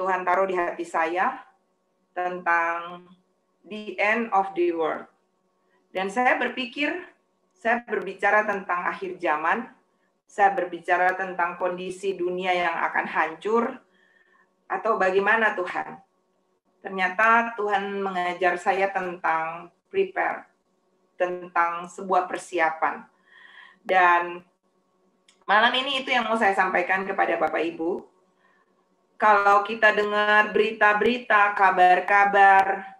Tuhan taruh di hati saya tentang the end of the world. Dan saya berpikir, saya berbicara tentang akhir zaman, saya berbicara tentang kondisi dunia yang akan hancur, atau bagaimana Tuhan. Ternyata Tuhan mengajar saya tentang prepare, tentang sebuah persiapan. Dan malam ini itu yang mau saya sampaikan kepada Bapak Ibu. Kalau kita dengar berita-berita, kabar-kabar,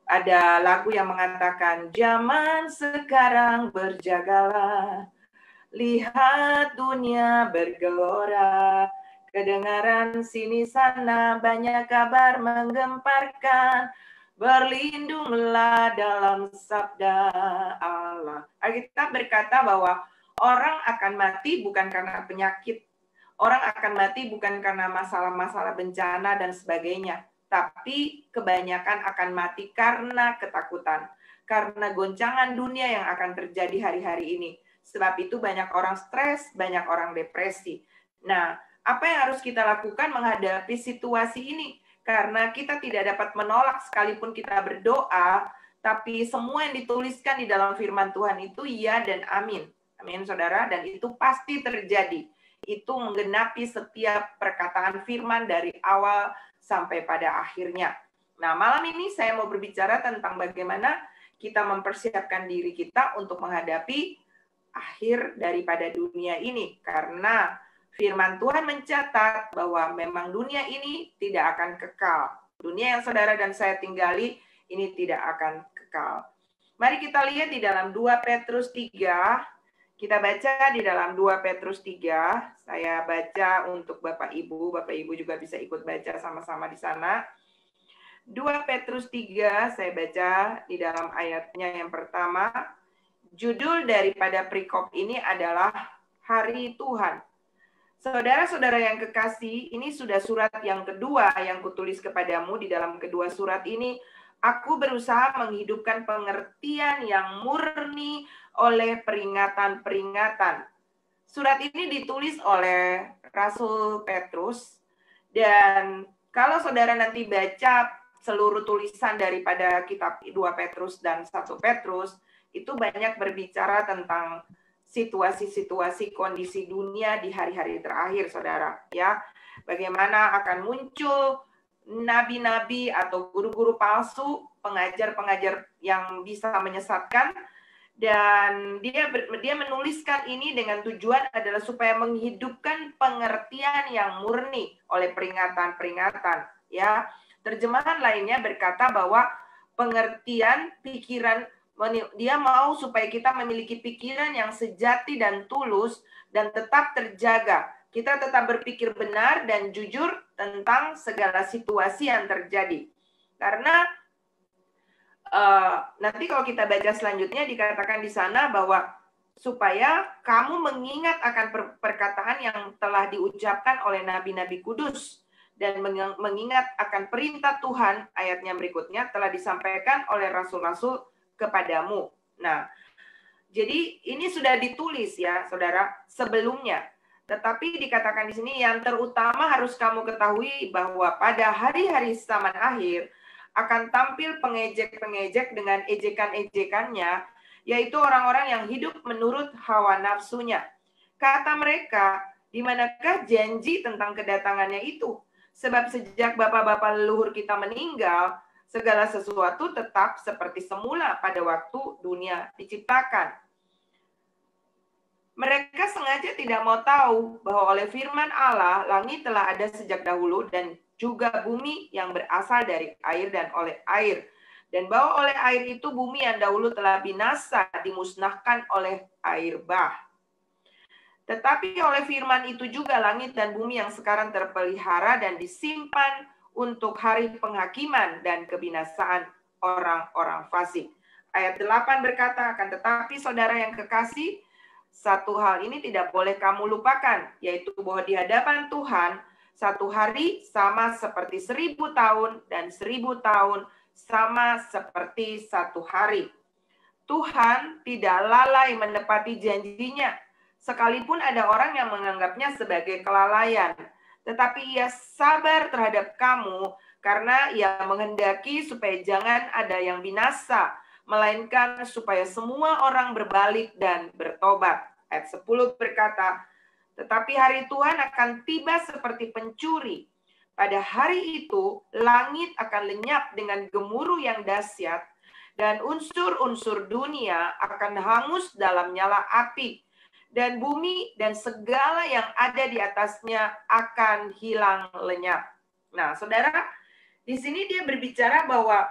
ada lagu yang mengatakan, zaman sekarang berjagalah, lihat dunia bergelora, kedengaran sini sana banyak kabar menggemparkan, berlindunglah dalam sabda Allah. Alkitab berkata bahwa orang akan mati bukan karena penyakit, orang akan mati bukan karena masalah-masalah bencana dan sebagainya, tapi kebanyakan akan mati karena ketakutan, karena goncangan dunia yang akan terjadi hari-hari ini. Sebab itu banyak orang stres, banyak orang depresi. Nah, apa yang harus kita lakukan menghadapi situasi ini? Karena kita tidak dapat menolak sekalipun kita berdoa, tapi semua yang dituliskan di dalam firman Tuhan itu ya dan amin. Amin, saudara. Dan itu pasti terjadi. Itu menggenapi setiap perkataan firman dari awal sampai pada akhirnya. Nah, malam ini saya mau berbicara tentang bagaimana kita mempersiapkan diri kita untuk menghadapi akhir daripada dunia ini. Karena firman Tuhan mencatat bahwa memang dunia ini tidak akan kekal. Dunia yang saudara dan saya tinggali ini tidak akan kekal. Mari kita lihat di dalam 2 Petrus 3. Kita baca di dalam 2 Petrus 3. Saya baca untuk Bapak Ibu. Bapak Ibu juga bisa ikut baca sama-sama di sana. 2 Petrus 3, saya baca di dalam ayatnya yang pertama. Judul daripada perikop ini adalah Hari Tuhan. Saudara-saudara yang kekasih, ini sudah surat yang kedua yang kutulis kepadamu. Di dalam kedua surat ini, aku berusaha menghidupkan pengertian yang murni oleh peringatan-peringatan. Surat ini ditulis oleh Rasul Petrus, dan kalau saudara nanti baca seluruh tulisan daripada kitab 2 Petrus dan 1 Petrus, itu banyak berbicara tentang situasi-situasi kondisi dunia di hari-hari terakhir, saudara. Ya, bagaimana akan muncul nabi-nabi atau guru-guru palsu, pengajar-pengajar yang bisa menyesatkan, dan dia menuliskan ini dengan tujuan adalah supaya menghidupkan pengertian yang murni oleh peringatan-peringatan. Ya, terjemahan lainnya berkata bahwa pengertian pikiran, dia mau supaya kita memiliki pikiran yang sejati dan tulus dan tetap terjaga. Kita tetap berpikir benar dan jujur tentang segala situasi yang terjadi. Karena nanti kalau kita baca selanjutnya dikatakan di sana bahwa supaya kamu mengingat akan perkataan yang telah diucapkan oleh nabi-nabi kudus dan mengingat akan perintah Tuhan, ayatnya berikutnya, telah disampaikan oleh rasul-rasul kepadamu. Nah, jadi ini sudah ditulis ya, saudara, sebelumnya. Tetapi dikatakan di sini yang terutama harus kamu ketahui bahwa pada hari-hari zaman akhir akan tampil pengejek-pengejek dengan ejekan-ejekannya, yaitu orang-orang yang hidup menurut hawa nafsunya. Kata mereka, di manakah janji tentang kedatangannya itu? Sebab sejak bapak-bapak leluhur kita meninggal, segala sesuatu tetap seperti semula pada waktu dunia diciptakan. Mereka sengaja tidak mau tahu bahwa oleh firman Allah, langit telah ada sejak dahulu dan juga bumi yang berasal dari air dan oleh air. Dan bahwa oleh air itu bumi yang dahulu telah binasa dimusnahkan oleh air bah. Tetapi oleh firman itu juga langit dan bumi yang sekarang terpelihara dan disimpan untuk hari penghakiman dan kebinasaan orang-orang fasik. Ayat 8 berkata, akan tetapi saudara yang kekasih, satu hal ini tidak boleh kamu lupakan, yaitu bahwa di hadapan Tuhan, satu hari sama seperti 1000 tahun dan 1000 tahun sama seperti satu hari. Tuhan tidak lalai menepati janjinya, sekalipun ada orang yang menganggapnya sebagai kelalaian. tetapi Ia sabar terhadap kamu karena Ia menghendaki supaya jangan ada yang binasa, melainkan supaya semua orang berbalik dan bertobat. Ayat 10 berkata, tetapi hari Tuhan akan tiba seperti pencuri. Pada hari itu, langit akan lenyap dengan gemuruh yang dahsyat, dan unsur-unsur dunia akan hangus dalam nyala api, dan bumi dan segala yang ada di atasnya akan hilang lenyap. Nah, saudara, di sini dia berbicara bahwa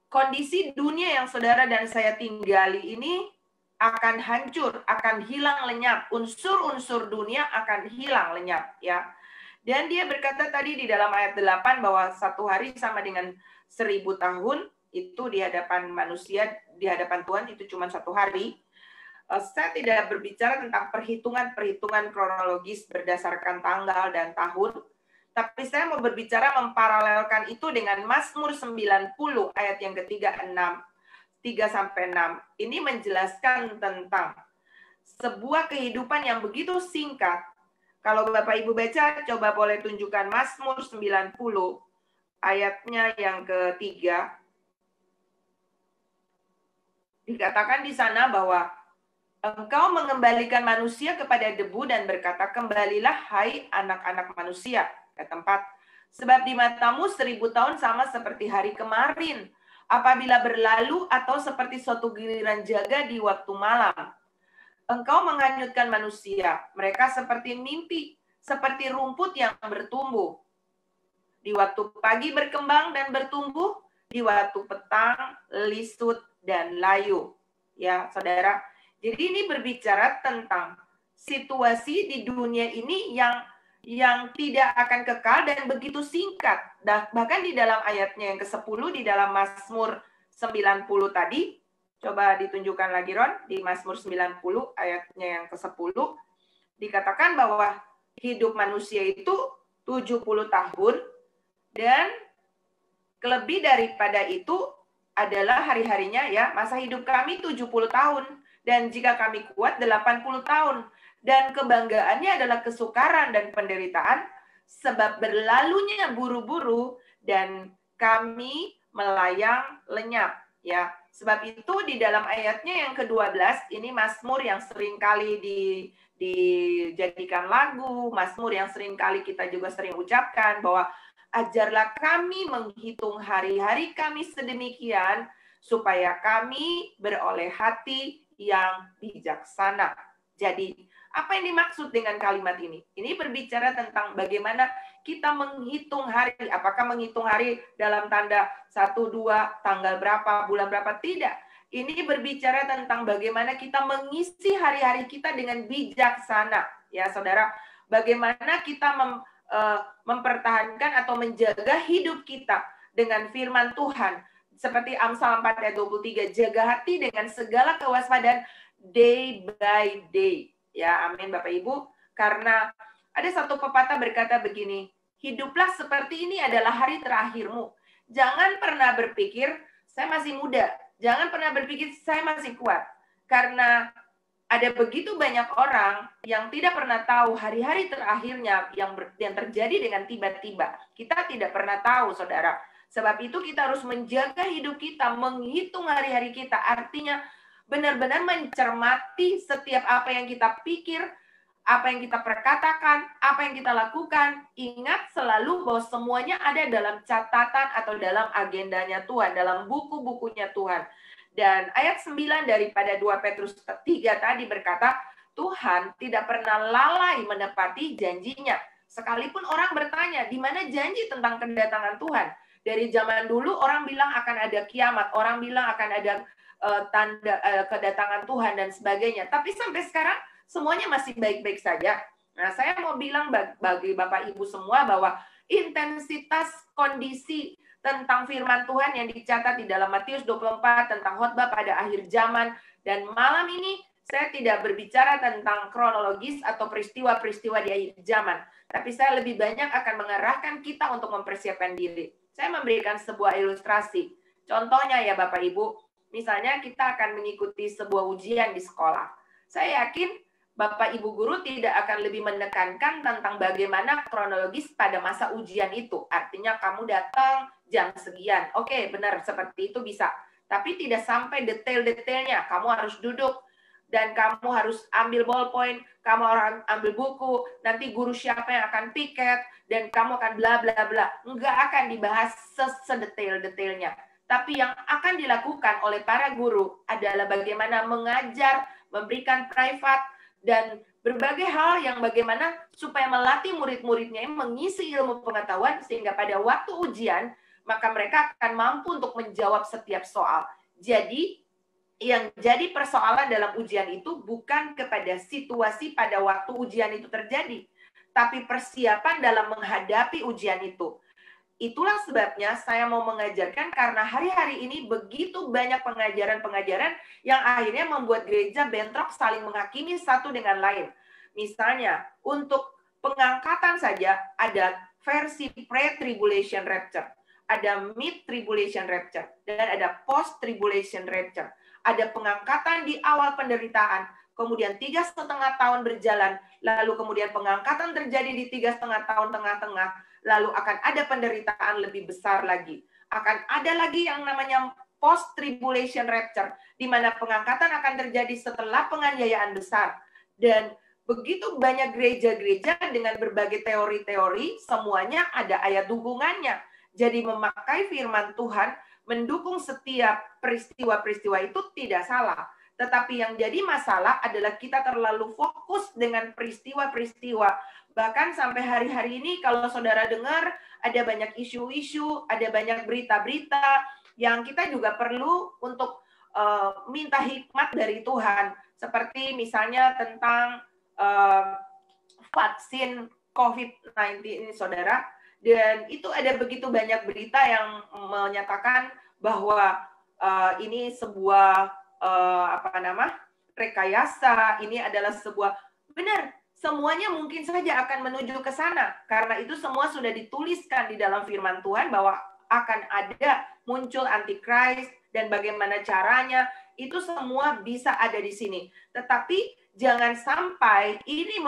kondisi dunia yang saudara dan saya tinggali ini akan hancur, akan hilang lenyap. Unsur-unsur dunia akan hilang lenyap, ya. Dan dia berkata tadi di dalam ayat 8 bahwa satu hari sama dengan 1000 tahun, itu di hadapan manusia, di hadapan Tuhan itu cuma satu hari. Saya tidak berbicara tentang perhitungan-perhitungan kronologis berdasarkan tanggal dan tahun, tapi saya mau berbicara memparalelkan itu dengan Mazmur 90 ayat yang ketiga 3-6. Ini menjelaskan tentang sebuah kehidupan yang begitu singkat. Kalau Bapak Ibu baca, coba boleh tunjukkan Mazmur 90 ayatnya yang ketiga. Dikatakan di sana bahwa Engkau mengembalikan manusia kepada debu dan berkata, kembalilah hai anak-anak manusia ke tempat. Sebab di matamu 1000 tahun sama seperti hari kemarin, apabila berlalu atau seperti suatu giliran jaga di waktu malam. Engkau menghanyutkan manusia, mereka seperti mimpi, seperti rumput yang bertumbuh. Di waktu pagi berkembang dan bertumbuh, di waktu petang lisut dan layu. Ya, saudara. Jadi ini berbicara tentang situasi di dunia ini yang tidak akan kekal dan begitu singkat. Bahkan di dalam ayatnya yang ke-10 di dalam Mazmur 90 tadi, coba ditunjukkan lagi Ron, di Mazmur 90 ayatnya yang ke-10, dikatakan bahwa hidup manusia itu 70 tahun dan lebih daripada itu adalah hari-harinya ya, masa hidup kami 70 tahun. Dan jika kami kuat 80 tahun. Dan kebanggaannya adalah kesukaran dan penderitaan. Sebab berlalunya buru-buru dan kami melayang lenyap. Ya, sebab itu di dalam ayatnya yang ke-12, ini Mazmur yang sering kali dijadikan lagu. Mazmur yang sering kali kita juga sering ucapkan bahwa ajarlah kami menghitung hari-hari kami sedemikian supaya kami beroleh hati yang bijaksana. Jadi, apa yang dimaksud dengan kalimat ini? Ini berbicara tentang bagaimana kita menghitung hari. Apakah menghitung hari dalam tanda 1, 2, tanggal berapa, bulan berapa? Tidak. Ini berbicara tentang bagaimana kita mengisi hari-hari kita dengan bijaksana. Ya, saudara, bagaimana kita mempertahankan atau menjaga hidup kita dengan firman Tuhan. Seperti Amsal 4 ayat 23, jaga hati dengan segala kewaspadaan day by day. Ya, amin Bapak Ibu. Karena ada satu pepatah berkata begini, hiduplah seperti ini adalah hari terakhirmu. Jangan pernah berpikir, saya masih muda. Jangan pernah berpikir, saya masih kuat. Karena ada begitu banyak orang yang tidak pernah tahu hari-hari terakhirnya yang terjadi dengan tiba-tiba. Kita tidak pernah tahu, saudara. Sebab itu kita harus menjaga hidup kita, menghitung hari-hari kita. Artinya benar-benar mencermati setiap apa yang kita pikir, apa yang kita perkatakan, apa yang kita lakukan. Ingat selalu bahwa semuanya ada dalam catatan atau dalam agendanya Tuhan, dalam buku-bukunya Tuhan. Dan ayat 9 daripada 2 Petrus 3 tadi berkata, Tuhan tidak pernah lalai menepati janjinya. Sekalipun orang bertanya, di mana janji tentang kedatangan Tuhan? Dari zaman dulu orang bilang akan ada kiamat, orang bilang akan ada tanda kedatangan Tuhan dan sebagainya. Tapi sampai sekarang semuanya masih baik-baik saja. Nah, saya mau bilang bagi Bapak Ibu semua bahwa intensitas kondisi tentang firman Tuhan yang dicatat di dalam Matius 24 tentang khotbah pada akhir zaman. Dan malam ini saya tidak berbicara tentang kronologis atau peristiwa-peristiwa di akhir zaman. Tapi saya lebih banyak akan mengarahkan kita untuk mempersiapkan diri. Saya memberikan sebuah ilustrasi. Contohnya ya Bapak Ibu, misalnya kita akan mengikuti sebuah ujian di sekolah. Saya yakin Bapak Ibu guru tidak akan lebih menekankan tentang bagaimana kronologis pada masa ujian itu. Artinya kamu datang jam sekian. Oke, benar seperti itu bisa. Tapi tidak sampai detail-detailnya. Kamu harus duduk dan kamu harus ambil ballpoint, kamu harus ambil buku, nanti guru siapa yang akan piket, dan kamu akan bla bla bla. Enggak akan dibahas sedetail-detailnya. Tapi yang akan dilakukan oleh para guru adalah bagaimana mengajar, memberikan private, dan berbagai hal yang bagaimana supaya melatih murid-muridnya mengisi ilmu pengetahuan sehingga pada waktu ujian maka mereka akan mampu untuk menjawab setiap soal. Jadi yang jadi persoalan dalam ujian itu bukan kepada situasi pada waktu ujian itu terjadi, tapi persiapan dalam menghadapi ujian itu. Itulah sebabnya saya mau mengajarkan karena hari-hari ini begitu banyak pengajaran-pengajaran yang akhirnya membuat gereja bentrok saling menghakimi satu dengan lain. Misalnya, untuk pengangkatan saja ada versi pre-tribulation rapture, ada mid-tribulation rapture, dan ada post-tribulation rapture. Ada pengangkatan di awal penderitaan, kemudian 3,5 tahun berjalan, lalu kemudian pengangkatan terjadi di 3,5 tahun tengah-tengah, lalu akan ada penderitaan lebih besar lagi. Akan ada lagi yang namanya post-tribulation rapture, di mana pengangkatan akan terjadi setelah penganiayaan besar. Dan begitu banyak gereja-gereja dengan berbagai teori-teori, semuanya ada ayat dukungannya. Jadi memakai firman Tuhan, mendukung setiap peristiwa-peristiwa itu tidak salah. Tetapi yang jadi masalah adalah kita terlalu fokus dengan peristiwa-peristiwa. Bahkan sampai hari-hari ini kalau saudara dengar ada banyak isu-isu, ada banyak berita-berita yang kita juga perlu untuk minta hikmat dari Tuhan. Seperti misalnya tentang vaksin COVID-19 ini saudara. Dan itu ada begitu banyak berita yang menyatakan bahwa ini sebuah rekayasa, ini adalah sebuah benar. Semuanya mungkin saja akan menuju ke sana. Karena itu semua sudah dituliskan di dalam firman Tuhan bahwa akan ada muncul antikris dan bagaimana caranya. Itu semua bisa ada di sini. Tetapi jangan sampai ini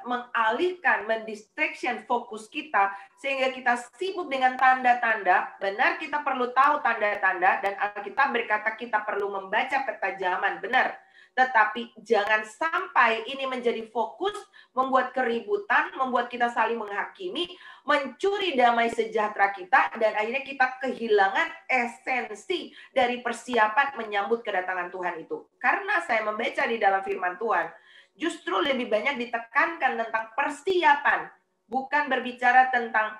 mengalihkan, mendistraction fokus kita sehingga kita sibuk dengan tanda-tanda. Benar kita perlu tahu tanda-tanda dan Alkitab berkata kita perlu membaca peta zaman. Benar. Tetapi jangan sampai ini menjadi fokus, membuat keributan, membuat kita saling menghakimi, mencuri damai sejahtera kita, dan akhirnya kita kehilangan esensi dari persiapan menyambut kedatangan Tuhan itu. Karena saya membaca di dalam firman Tuhan, justru lebih banyak ditekankan tentang persiapan, bukan berbicara tentang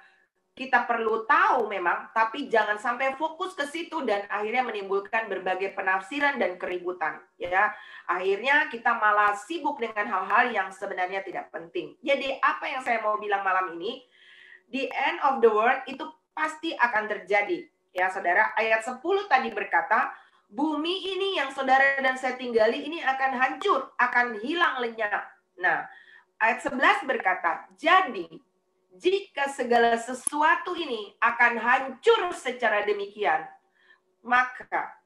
kita perlu tahu memang, tapi jangan sampai fokus ke situ dan akhirnya menimbulkan berbagai penafsiran dan keributan. Ya, akhirnya kita malah sibuk dengan hal-hal yang sebenarnya tidak penting. Jadi apa yang saya mau bilang malam ini, the end of the world itu pasti akan terjadi. Ya, saudara, ayat 10 tadi berkata, bumi ini yang saudara dan saya tinggali ini akan hancur, akan hilang lenyap. Nah, ayat 11 berkata, jadi jika segala sesuatu ini akan hancur secara demikian, maka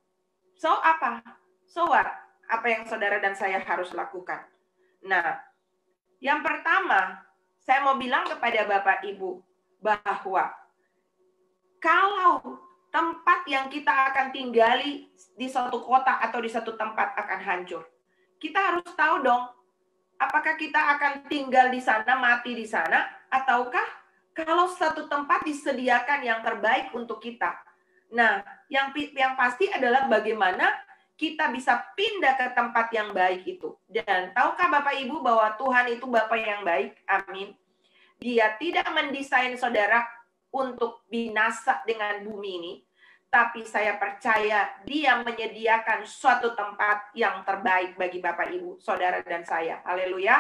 apa? So what? Apa yang saudara dan saya harus lakukan? Nah, yang pertama, saya mau bilang kepada Bapak Ibu bahwa kalau tempat yang kita akan tinggali di suatu kota atau di satu tempat akan hancur, kita harus tahu dong, apakah kita akan tinggal di sana, mati di sana, ataukah kalau satu tempat disediakan yang terbaik untuk kita. Nah, yang pasti adalah bagaimana kita bisa pindah ke tempat yang baik itu. Dan tahukah Bapak Ibu bahwa Tuhan itu Bapa yang baik? Amin. Dia tidak mendesain saudara untuk binasa dengan bumi ini, tapi saya percaya dia menyediakan suatu tempat yang terbaik bagi Bapak Ibu, saudara dan saya. Haleluya.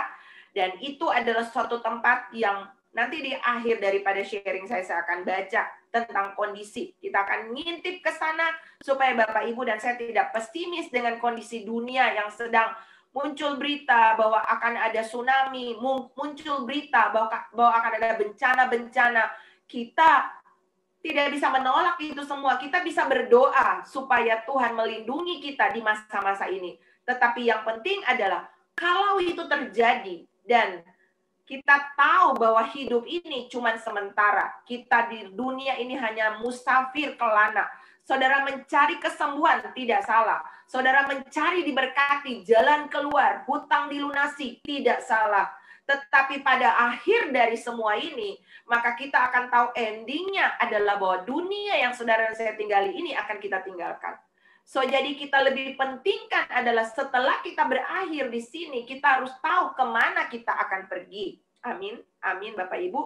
Dan itu adalah suatu tempat yang nanti di akhir daripada sharing saya akan baca tentang kondisi. Kita akan ngintip ke sana supaya Bapak Ibu dan saya tidak pesimis dengan kondisi dunia yang sedang muncul berita bahwa akan ada tsunami, muncul berita bahwa akan ada bencana-bencana. Kita tidak bisa menolak itu semua. Kita bisa berdoa supaya Tuhan melindungi kita di masa-masa ini. Tetapi yang penting adalah kalau itu terjadi dan kita tahu bahwa hidup ini cuma sementara, kita di dunia ini hanya musafir kelana. Saudara mencari kesembuhan, tidak salah. Saudara mencari diberkati, jalan keluar, hutang dilunasi, tidak salah. Tetapi pada akhir dari semua ini, maka kita akan tahu endingnya adalah bahwa dunia yang saudara dan saya tinggali ini akan kita tinggalkan. So, jadi kita lebih pentingkan adalah setelah kita berakhir di sini, kita harus tahu kemana kita akan pergi. Amin, amin Bapak Ibu.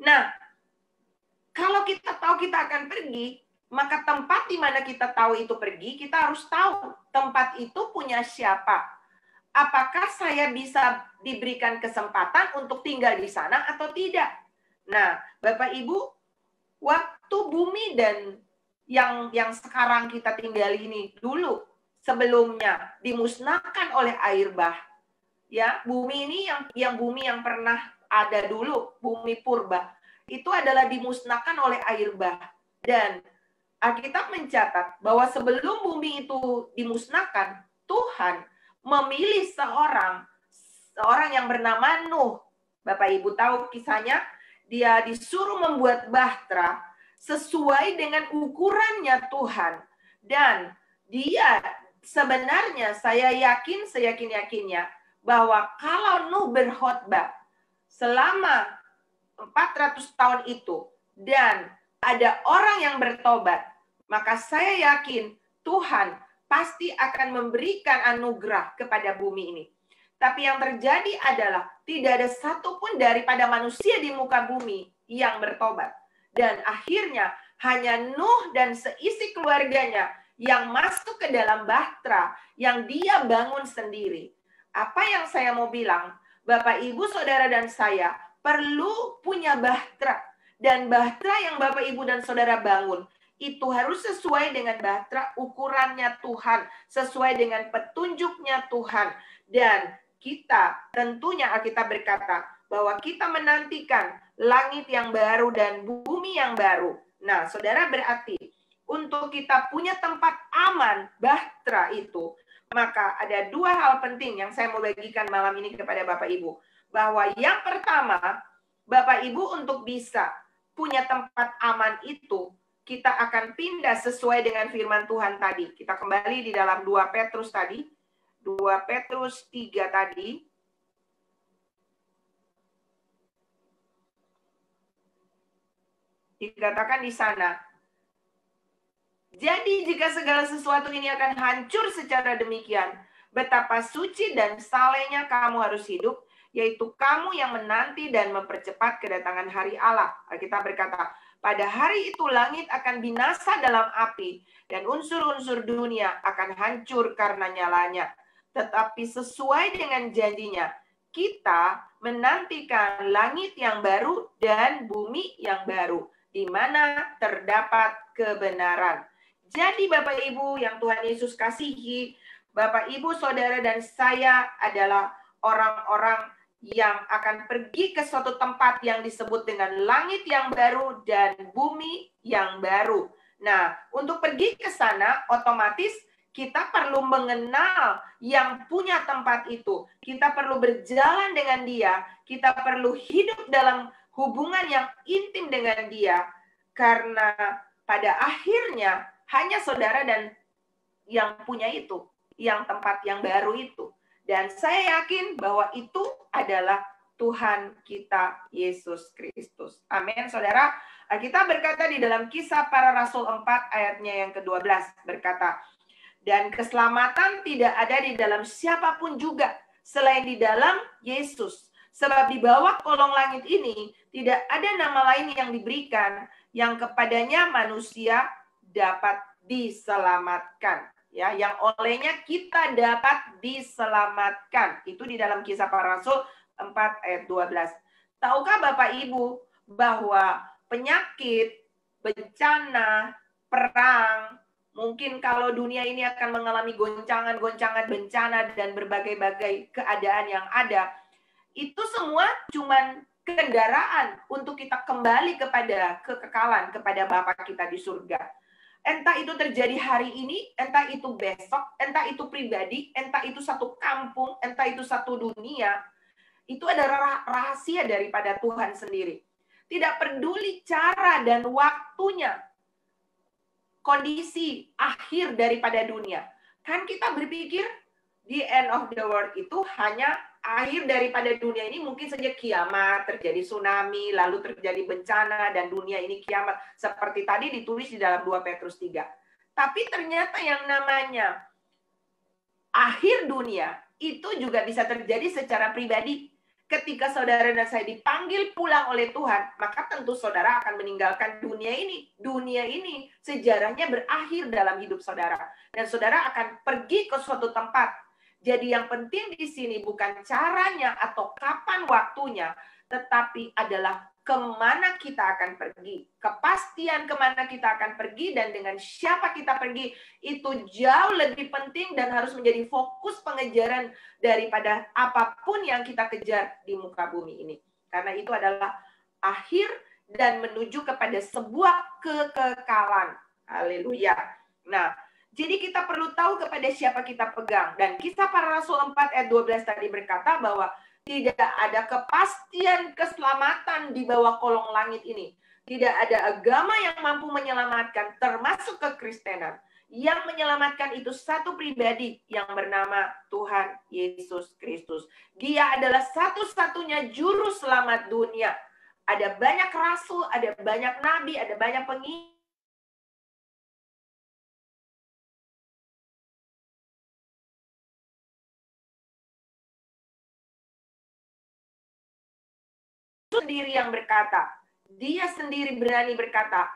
Nah, kalau kita tahu kita akan pergi, maka tempat di mana kita tahu itu pergi, kita harus tahu tempat itu punya siapa. Apakah saya bisa diberikan kesempatan untuk tinggal di sana atau tidak? Nah, Bapak Ibu, waktu bumi dan yang sekarang kita tinggal ini dulu sebelumnya dimusnahkan oleh air bah. Ya, bumi ini yang bumi yang pernah ada dulu, bumi purba, itu adalah dimusnahkan oleh air bah. Dan Alkitab mencatat bahwa sebelum bumi itu dimusnahkan, Tuhan memilih seorang yang bernama Nuh. Bapak Ibu tahu kisahnya, dia disuruh membuat bahtera sesuai dengan ukurannya Tuhan. Dan dia sebenarnya saya yakin-yakinnya bahwa kalau Nuh berkhotbah selama 400 tahun itu dan ada orang yang bertobat, maka saya yakin Tuhan pasti akan memberikan anugerah kepada bumi ini. Tapi yang terjadi adalah tidak ada satupun daripada manusia di muka bumi yang bertobat. Dan akhirnya hanya Nuh dan seisi keluarganya yang masuk ke dalam bahtera yang dia bangun sendiri. Apa yang saya mau bilang, Bapak, Ibu, Saudara, dan saya perlu punya bahtera. Dan bahtera yang Bapak, Ibu, dan Saudara bangun, itu harus sesuai dengan bahtera ukurannya Tuhan, sesuai dengan petunjuknya Tuhan. Dan kita tentunya Alkitab berkata bahwa kita menantikan langit yang baru dan bumi yang baru. Nah, Saudara, berarti untuk kita punya tempat aman bahtera itu, maka ada dua hal penting yang saya mau bagikan malam ini kepada Bapak Ibu. Bahwa yang pertama, Bapak Ibu untuk bisa punya tempat aman itu, kita akan pindah sesuai dengan firman Tuhan tadi. Kita kembali di dalam 2 Petrus tadi. 2 Petrus 3 tadi. Dikatakan di sana, jadi jika segala sesuatu ini akan hancur secara demikian, betapa suci dan salehnya kamu harus hidup, yaitu kamu yang menanti dan mempercepat kedatangan hari Allah. Kita berkata, pada hari itu langit akan binasa dalam api, dan unsur-unsur dunia akan hancur karena nyalanya. Tetapi sesuai dengan janjinya, kita menantikan langit yang baru dan bumi yang baru, di mana terdapat kebenaran. Jadi Bapak Ibu yang Tuhan Yesus kasihi, Bapak Ibu, Saudara, dan saya adalah orang-orang yang akan pergi ke suatu tempat yang disebut dengan langit yang baru dan bumi yang baru. Nah, untuk pergi ke sana, otomatis kita perlu mengenal yang punya tempat itu. Kita perlu berjalan dengan dia. Kita perlu hidup dalam hubungan yang intim dengan dia. Karena pada akhirnya hanya saudara dan yang punya itu, yang tempat yang baru itu. Dan saya yakin bahwa itu adalah Tuhan kita Yesus Kristus. Amin, saudara. Kita berkata di dalam Kisah Para Rasul 4 ayatnya yang ke-12 berkata, dan keselamatan tidak ada di dalam siapapun juga selain di dalam Yesus. Sebab di bawah kolong langit ini tidak ada nama lain yang diberikan yang kepadanya manusia dapat diselamatkan. Ya, yang olehnya kita dapat diselamatkan. Itu di dalam Kisah Para Rasul 4 ayat 12. Tahukah Bapak Ibu bahwa penyakit, bencana, perang, mungkin kalau dunia ini akan mengalami goncangan-goncangan bencana dan berbagai-bagai keadaan yang ada, itu semua cuman kendaraan untuk kita kembali kepada kekekalan, kepada Bapa kita di surga. Entah itu terjadi hari ini, entah itu besok, entah itu pribadi, entah itu satu kampung, entah itu satu dunia, itu adalah rahasia daripada Tuhan sendiri. Tidak peduli cara dan waktunya, kondisi akhir daripada dunia. Kan kita berpikir the end of the world itu hanya akhir daripada dunia ini, mungkin saja kiamat, terjadi tsunami, lalu terjadi bencana, dan dunia ini kiamat. Seperti tadi ditulis di dalam 2 Petrus 3. Tapi ternyata yang namanya akhir dunia itu juga bisa terjadi secara pribadi. Ketika saudara dan saya dipanggil pulang oleh Tuhan, maka tentu saudara akan meninggalkan dunia ini. Dunia ini sejarahnya berakhir dalam hidup saudara. Dan saudara akan pergi ke suatu tempat. Jadi yang penting di sini bukan caranya atau kapan waktunya, tetapi adalah kemana kita akan pergi. Kepastian kemana kita akan pergi dan dengan siapa kita pergi, itu jauh lebih penting dan harus menjadi fokus pengejaran daripada apapun yang kita kejar di muka bumi ini. Karena itu adalah akhir dan menuju kepada sebuah kekekalan. Haleluya. Nah, jadi kita perlu tahu kepada siapa kita pegang. Dan Kisah Para Rasul 4 ayat 12 tadi berkata bahwa tidak ada kepastian keselamatan di bawah kolong langit ini. Tidak ada agama yang mampu menyelamatkan, termasuk kekristenan. Yang menyelamatkan itu satu pribadi yang bernama Tuhan Yesus Kristus. Dia adalah satu-satunya juru selamat dunia. Ada banyak rasul, ada banyak nabi, ada banyak penginjil sendiri yang berkata, dia sendiri berani berkata,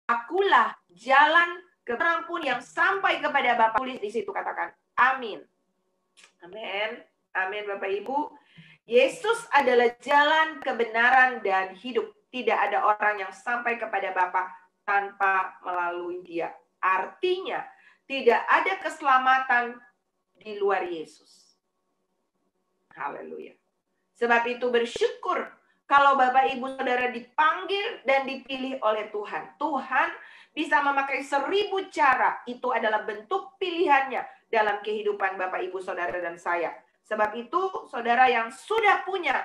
akulah jalan kemanapun yang sampai kepada Bapa. Tulis di situ, katakan amin. Amin. Amin Bapak Ibu. Yesus adalah jalan kebenaran dan hidup. Tidak ada orang yang sampai kepada Bapa tanpa melalui Dia. Artinya tidak ada keselamatan di luar Yesus. Haleluya. Sebab itu bersyukur kalau Bapak Ibu Saudara dipanggil dan dipilih oleh Tuhan. Tuhan bisa memakai 1000 cara. Itu adalah bentuk pilihannya dalam kehidupan Bapak Ibu Saudara dan saya. Sebab itu saudara yang sudah punya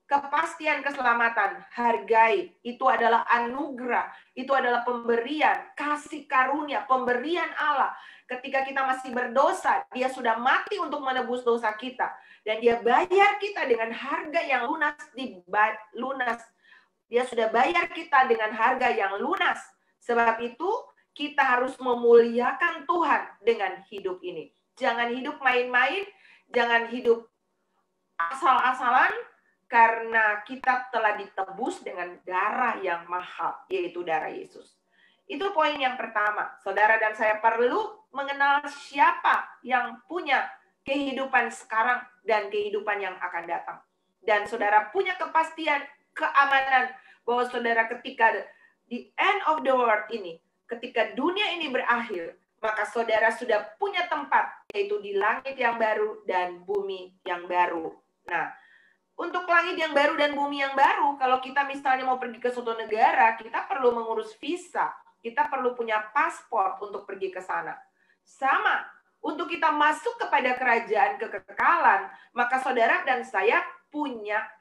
kepastian keselamatan, hargai. Itu adalah anugerah. Itu adalah pemberian, kasih karunia, pemberian Allah. Ketika kita masih berdosa, Dia sudah mati untuk menebus dosa kita. Dan Dia bayar kita dengan harga yang lunas. Dia sudah bayar kita dengan harga yang lunas. Sebab itu, kita harus memuliakan Tuhan dengan hidup ini. Jangan hidup main-main, jangan hidup asal-asalan, karena kita telah ditebus dengan darah yang mahal, yaitu darah Yesus. Itu poin yang pertama. Saudara dan saya perlu mengenal siapa yang punya kehidupan sekarang dan kehidupan yang akan datang. Dan saudara punya kepastian, keamanan, bahwa saudara ketika the end of the world ini, ketika dunia ini berakhir, maka saudara sudah punya tempat, yaitu di langit yang baru dan bumi yang baru. Nah, untuk langit yang baru dan bumi yang baru, kalau kita misalnya mau pergi ke suatu negara, kita perlu mengurus visa. Kita perlu punya paspor untuk pergi ke sana. Sama, untuk kita masuk kepada kerajaan kekekalan, maka saudara dan saya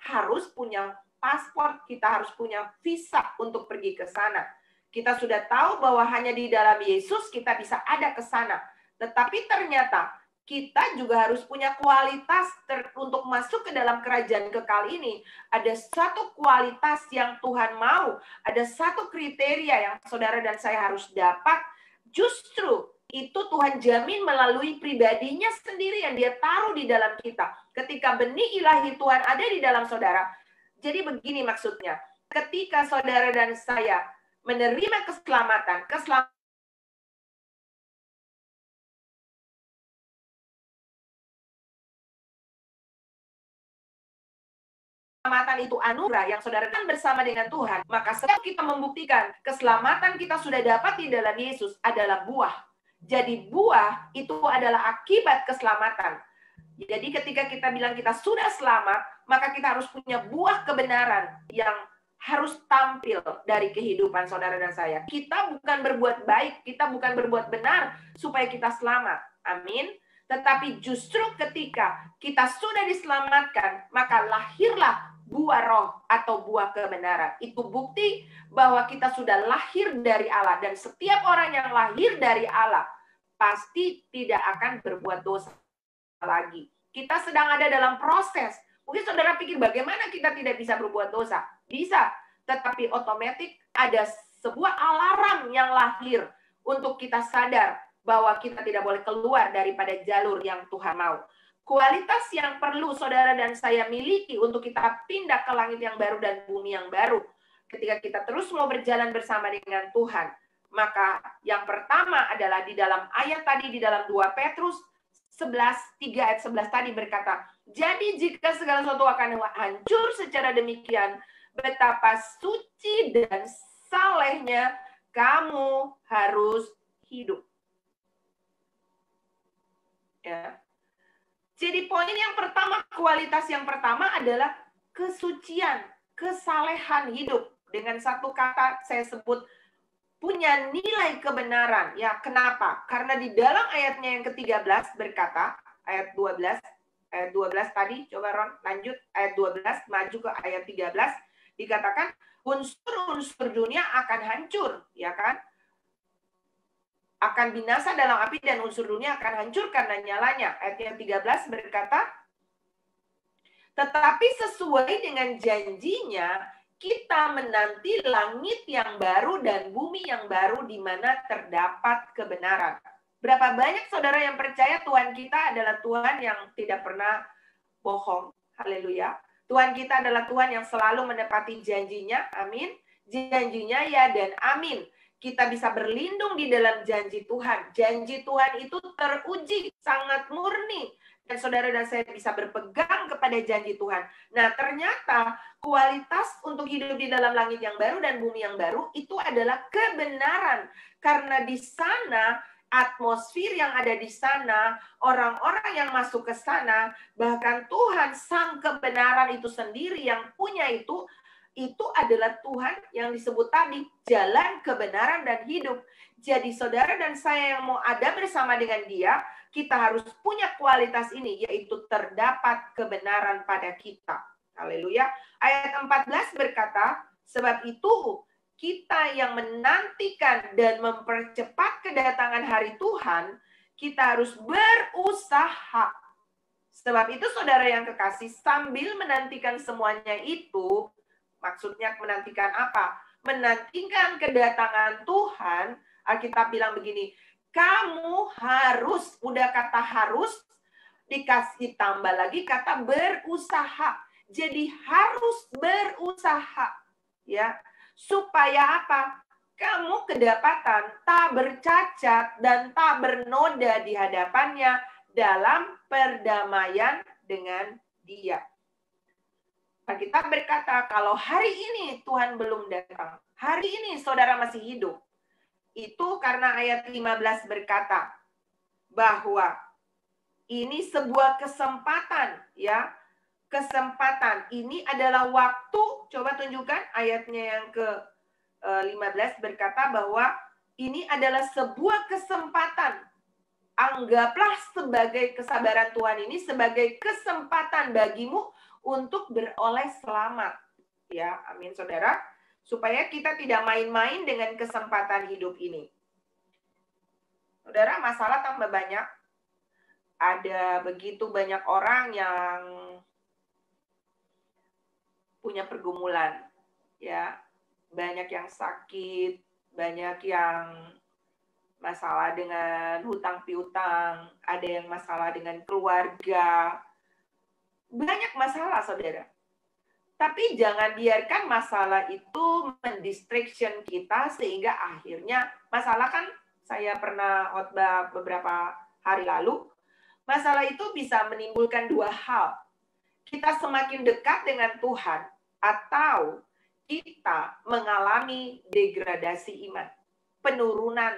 harus punya paspor, kita harus punya visa untuk pergi ke sana. Kita sudah tahu bahwa hanya di dalam Yesus kita bisa ada ke sana. Tetapi ternyata kita juga harus punya kualitas untuk masuk ke dalam kerajaan kekal ini. Ada satu kualitas yang Tuhan mau. Ada satu kriteria yang saudara dan saya harus dapat. Justru itu Tuhan jamin melalui pribadinya sendiri yang Dia taruh di dalam kita. Ketika benih ilahi Tuhan ada di dalam saudara. Jadi begini maksudnya. Ketika saudara dan saya menerima keselamatan itu anugerah yang saudara kan bersama dengan Tuhan, maka setiap kita membuktikan keselamatan kita sudah dapat di dalam Yesus adalah buah. Jadi buah itu adalah akibat keselamatan. Jadi ketika kita bilang kita sudah selamat, maka kita harus punya buah kebenaran yang harus tampil dari kehidupan saudara dan saya. Kita bukan berbuat baik, kita bukan berbuat benar supaya kita selamat. Amin. Tetapi justru ketika kita sudah diselamatkan, maka lahirlah buah roh atau buah kebenaran. Itu bukti bahwa kita sudah lahir dari Allah. Dan setiap orang yang lahir dari Allah pasti tidak akan berbuat dosa lagi. Kita sedang ada dalam proses. Mungkin saudara pikir bagaimana kita tidak bisa berbuat dosa? Bisa, tetapi otomatis ada sebuah alarm yang lahir untuk kita sadar bahwa kita tidak boleh keluar daripada jalur yang Tuhan mau. Kualitas yang perlu saudara dan saya miliki untuk kita pindah ke langit yang baru dan bumi yang baru. Ketika kita terus mau berjalan bersama dengan Tuhan, maka yang pertama adalah di dalam ayat tadi, di dalam 2 Petrus 3 ayat 11 tadi berkata, jadi jika segala sesuatu akan hancur secara demikian, betapa suci dan salehnya kamu harus hidup. Ya. Jadi poin yang pertama, kualitas yang pertama adalah kesucian, kesalehan hidup. Dengan satu kata saya sebut punya nilai kebenaran. Ya, kenapa? Karena di dalam ayatnya yang ke-13 berkata, ayat 12 tadi, coba Ron lanjut ayat 12 maju ke ayat 13, dikatakan unsur-unsur dunia akan hancur, ya kan? Akan binasa dalam api dan unsur dunia akan hancur karena nyalanya. Ayat yang 13 berkata, tetapi sesuai dengan janjinya, kita menanti langit yang baru dan bumi yang baru di mana terdapat kebenaran. Berapa banyak saudara yang percaya Tuhan kita adalah Tuhan yang tidak pernah bohong. Haleluya. Tuhan kita adalah Tuhan yang selalu menepati janjinya. Amin. Janjinya ya dan amin. Kita bisa berlindung di dalam janji Tuhan. Janji Tuhan itu teruji, sangat murni. Dan saudara dan saya bisa berpegang kepada janji Tuhan. Nah, ternyata kualitas untuk hidup di dalam langit yang baru dan bumi yang baru itu adalah kebenaran. Karena di sana, atmosfer yang ada di sana, orang-orang yang masuk ke sana, bahkan Tuhan sang kebenaran itu sendiri yang punya itu adalah Tuhan yang disebut tadi, jalan kebenaran dan hidup. Jadi saudara dan saya yang mau ada bersama dengan dia, kita harus punya kualitas ini, yaitu terdapat kebenaran pada kita. Haleluya. Ayat 14 berkata, sebab itu kita yang menantikan dan mempercepat kedatangan hari Tuhan, kita harus berusaha. Sebab itu saudara yang kekasih, sambil menantikan semuanya itu, maksudnya menantikan apa? Menantikan kedatangan Tuhan, Alkitab bilang begini, kamu harus, udah kata harus, dikasih tambah lagi kata berusaha. Jadi harus berusaha, ya, supaya apa? Kamu kedapatan tak bercacat dan tak bernoda di hadapannya dalam perdamaian dengan Dia. Kita berkata, kalau hari ini Tuhan belum datang, hari ini saudara masih hidup, itu karena ayat 15 berkata bahwa ini sebuah kesempatan, ya. Kesempatan ini adalah waktu, coba tunjukkan ayatnya yang ke-15 berkata bahwa ini adalah sebuah kesempatan. Anggaplah sebagai kesabaran Tuhan ini sebagai kesempatan bagimu untuk beroleh selamat. Ya, amin saudara. Supaya kita tidak main-main dengan kesempatan hidup ini. Saudara, masalah tambah banyak. Ada begitu banyak orang yang punya pergumulan. Ya, banyak yang sakit, banyak yang masalah dengan hutang piutang, ada yang masalah dengan keluarga. Banyak masalah, saudara. Tapi jangan biarkan masalah itu mendistraction kita sehingga akhirnya masalah kan saya pernah khotbah beberapa hari lalu. Masalah itu bisa menimbulkan dua hal. Kita semakin dekat dengan Tuhan atau kita mengalami degradasi iman, penurunan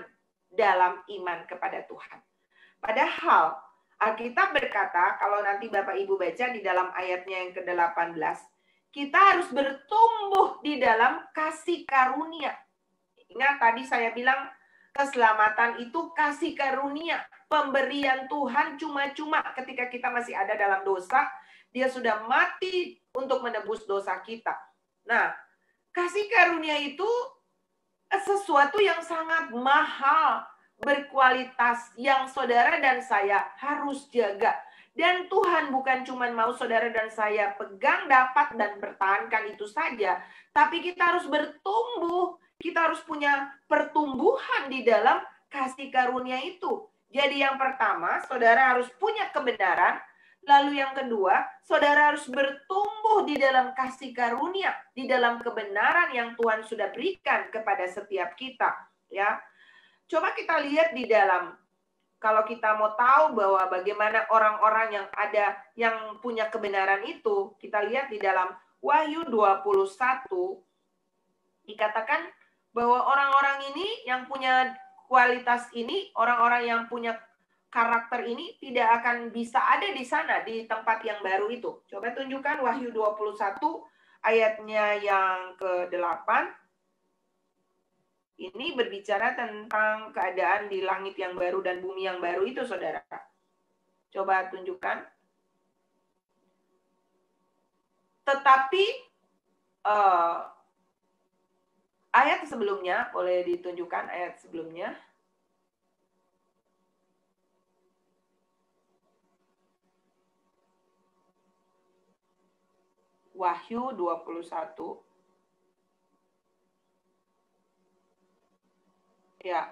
dalam iman kepada Tuhan. Padahal Alkitab berkata, kalau nanti Bapak Ibu baca di dalam ayatnya yang ke-18, kita harus bertumbuh di dalam kasih karunia. Ingat tadi saya bilang, keselamatan itu kasih karunia. Pemberian Tuhan cuma-cuma ketika kita masih ada dalam dosa, dia sudah mati untuk menebus dosa kita. Nah, kasih karunia itu sesuatu yang sangat mahal, berkualitas, yang saudara dan saya harus jaga. Dan Tuhan bukan cuma mau saudara dan saya pegang, dapat, dan pertahankan itu saja. Tapi kita harus bertumbuh. Kita harus punya pertumbuhan di dalam kasih karunia itu. Jadi yang pertama, saudara harus punya kebenaran. Lalu yang kedua, saudara harus bertumbuh di dalam kasih karunia, di dalam kebenaran yang Tuhan sudah berikan kepada setiap kita. Ya, coba kita lihat di dalam, kalau kita mau tahu bahwa bagaimana orang-orang yang ada, yang punya kebenaran itu, kita lihat di dalam Wahyu 21, dikatakan bahwa orang-orang ini yang punya kualitas ini, orang-orang yang punya karakter ini tidak akan bisa ada di sana, di tempat yang baru itu. Coba tunjukkan Wahyu 21 ayatnya yang ke-8. Ini berbicara tentang keadaan di langit yang baru dan bumi yang baru itu, saudara. Coba tunjukkan. Tetapi ayat sebelumnya, boleh ditunjukkan ayat sebelumnya. Wahyu 21. Ya.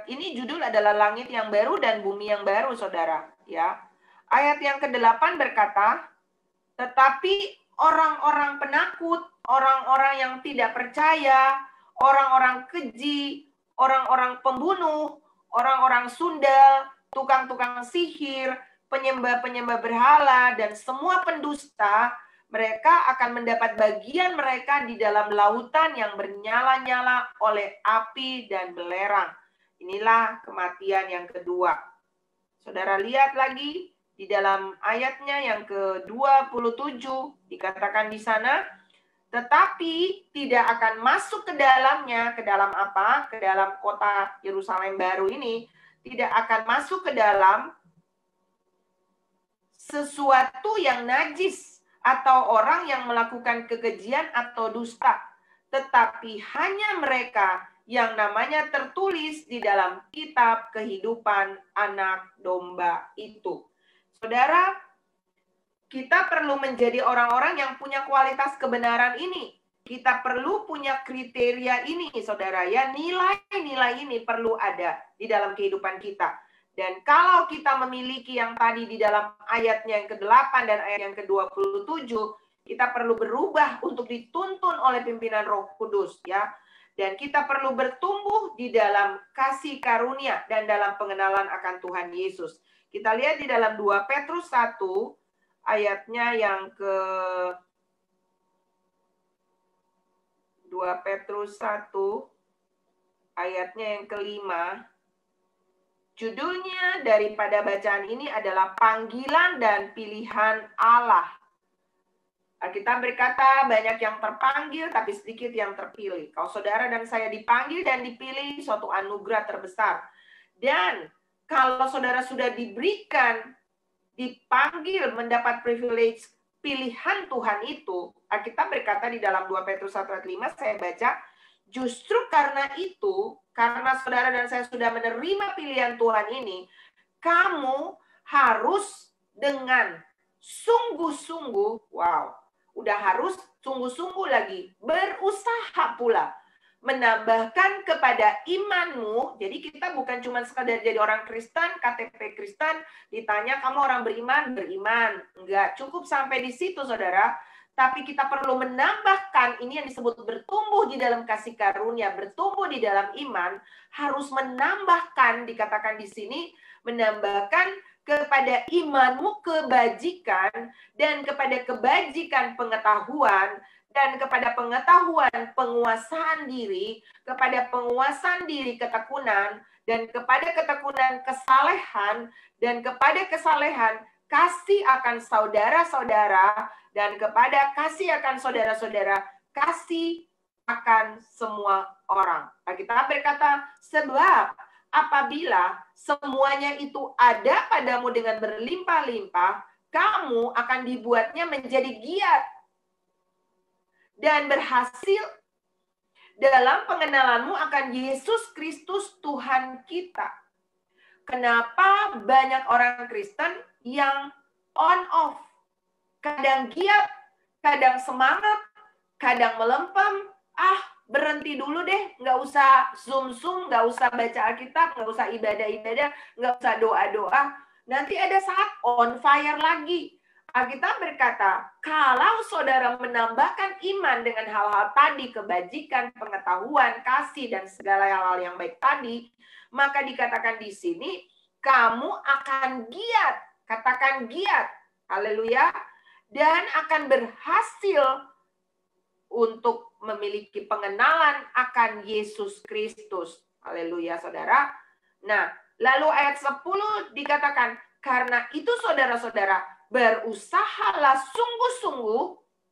Ini judul adalah langit yang baru dan bumi yang baru, saudara. Ya. Ayat yang ke-8 berkata, tetapi orang-orang penakut, orang-orang yang tidak percaya, orang-orang keji, orang-orang pembunuh, orang-orang sundal, tukang-tukang sihir, penyembah-penyembah berhala, dan semua pendusta, mereka akan mendapat bagian mereka di dalam lautan yang bernyala-nyala oleh api dan belerang. Inilah kematian yang kedua. Saudara lihat lagi di dalam ayatnya yang ke-27, dikatakan di sana, tetapi tidak akan masuk ke dalamnya. Ke dalam apa? Ke dalam kota Yerusalem baru ini. Tidak akan masuk ke dalam sesuatu yang najis atau orang yang melakukan kekejian atau dusta, tetapi hanya mereka yang namanya tertulis di dalam kitab kehidupan anak domba itu. Saudara, kita perlu menjadi orang-orang yang punya kualitas kebenaran ini. Kita perlu punya kriteria ini, saudara, ya, nilai-nilai ini perlu ada di dalam kehidupan kita. Dan kalau kita memiliki yang tadi di dalam ayatnya yang ke-8 dan ayat yang ke-27, kita perlu berubah untuk dituntun oleh pimpinan Roh Kudus, ya. Dan kita perlu bertumbuh di dalam kasih karunia dan dalam pengenalan akan Tuhan Yesus. Kita lihat di dalam 2 Petrus 1 ayatnya yang ke 2 Petrus 1 ayatnya yang ke-5. Judulnya daripada bacaan ini adalah panggilan dan pilihan Allah. Alkitab berkata banyak yang terpanggil tapi sedikit yang terpilih. Kalau saudara dan saya dipanggil dan dipilih, suatu anugerah terbesar. Dan kalau saudara sudah diberikan, dipanggil mendapat privilege pilihan Tuhan itu, Alkitab berkata di dalam 2 Petrus 1 ayat 5, saya baca, justru karena itu, karena saudara dan saya sudah menerima pilihan Tuhan ini, kamu harus dengan sungguh-sungguh, wow, udah harus sungguh-sungguh lagi, berusaha pula menambahkan kepada imanmu. Jadi kita bukan cuma sekadar jadi orang Kristen, KTP Kristen, ditanya kamu orang beriman, beriman. Enggak, cukup sampai di situ, saudara. Tapi kita perlu menambahkan, ini yang disebut bertumbuh di dalam kasih karunia, bertumbuh di dalam iman, harus menambahkan, dikatakan di sini, menambahkan kepada imanmu kebajikan, dan kepada kebajikan pengetahuan, dan kepada pengetahuan penguasaan diri, kepada penguasaan diri ketekunan, dan kepada ketekunan kesalehan, dan kepada kesalehan kasih akan saudara-saudara, dan kepada kasih akan saudara-saudara, kasih akan semua orang. Alkitab berkata, sebab apabila semuanya itu ada padamu dengan berlimpah-limpah, kamu akan dibuatnya menjadi giat dan berhasil dalam pengenalanmu akan Yesus Kristus Tuhan kita. Kenapa banyak orang Kristen yang on off? Kadang giat, kadang semangat, kadang melempem. Berhenti dulu deh, nggak usah zoom-zoom, nggak usah baca Alkitab, nggak usah ibadah-ibadah, nggak usah doa-doa. Nanti ada saat on fire lagi. Alkitab berkata, kalau saudara menambahkan iman dengan hal-hal tadi, kebajikan, pengetahuan, kasih, dan segala hal-hal yang baik tadi, maka dikatakan di sini, kamu akan giat. Katakan giat. Haleluya. Dan akan berhasil untuk memiliki pengenalan akan Yesus Kristus. Haleluya, saudara. Nah, lalu ayat 10 dikatakan, karena itu saudara-saudara, berusahalah sungguh-sungguh,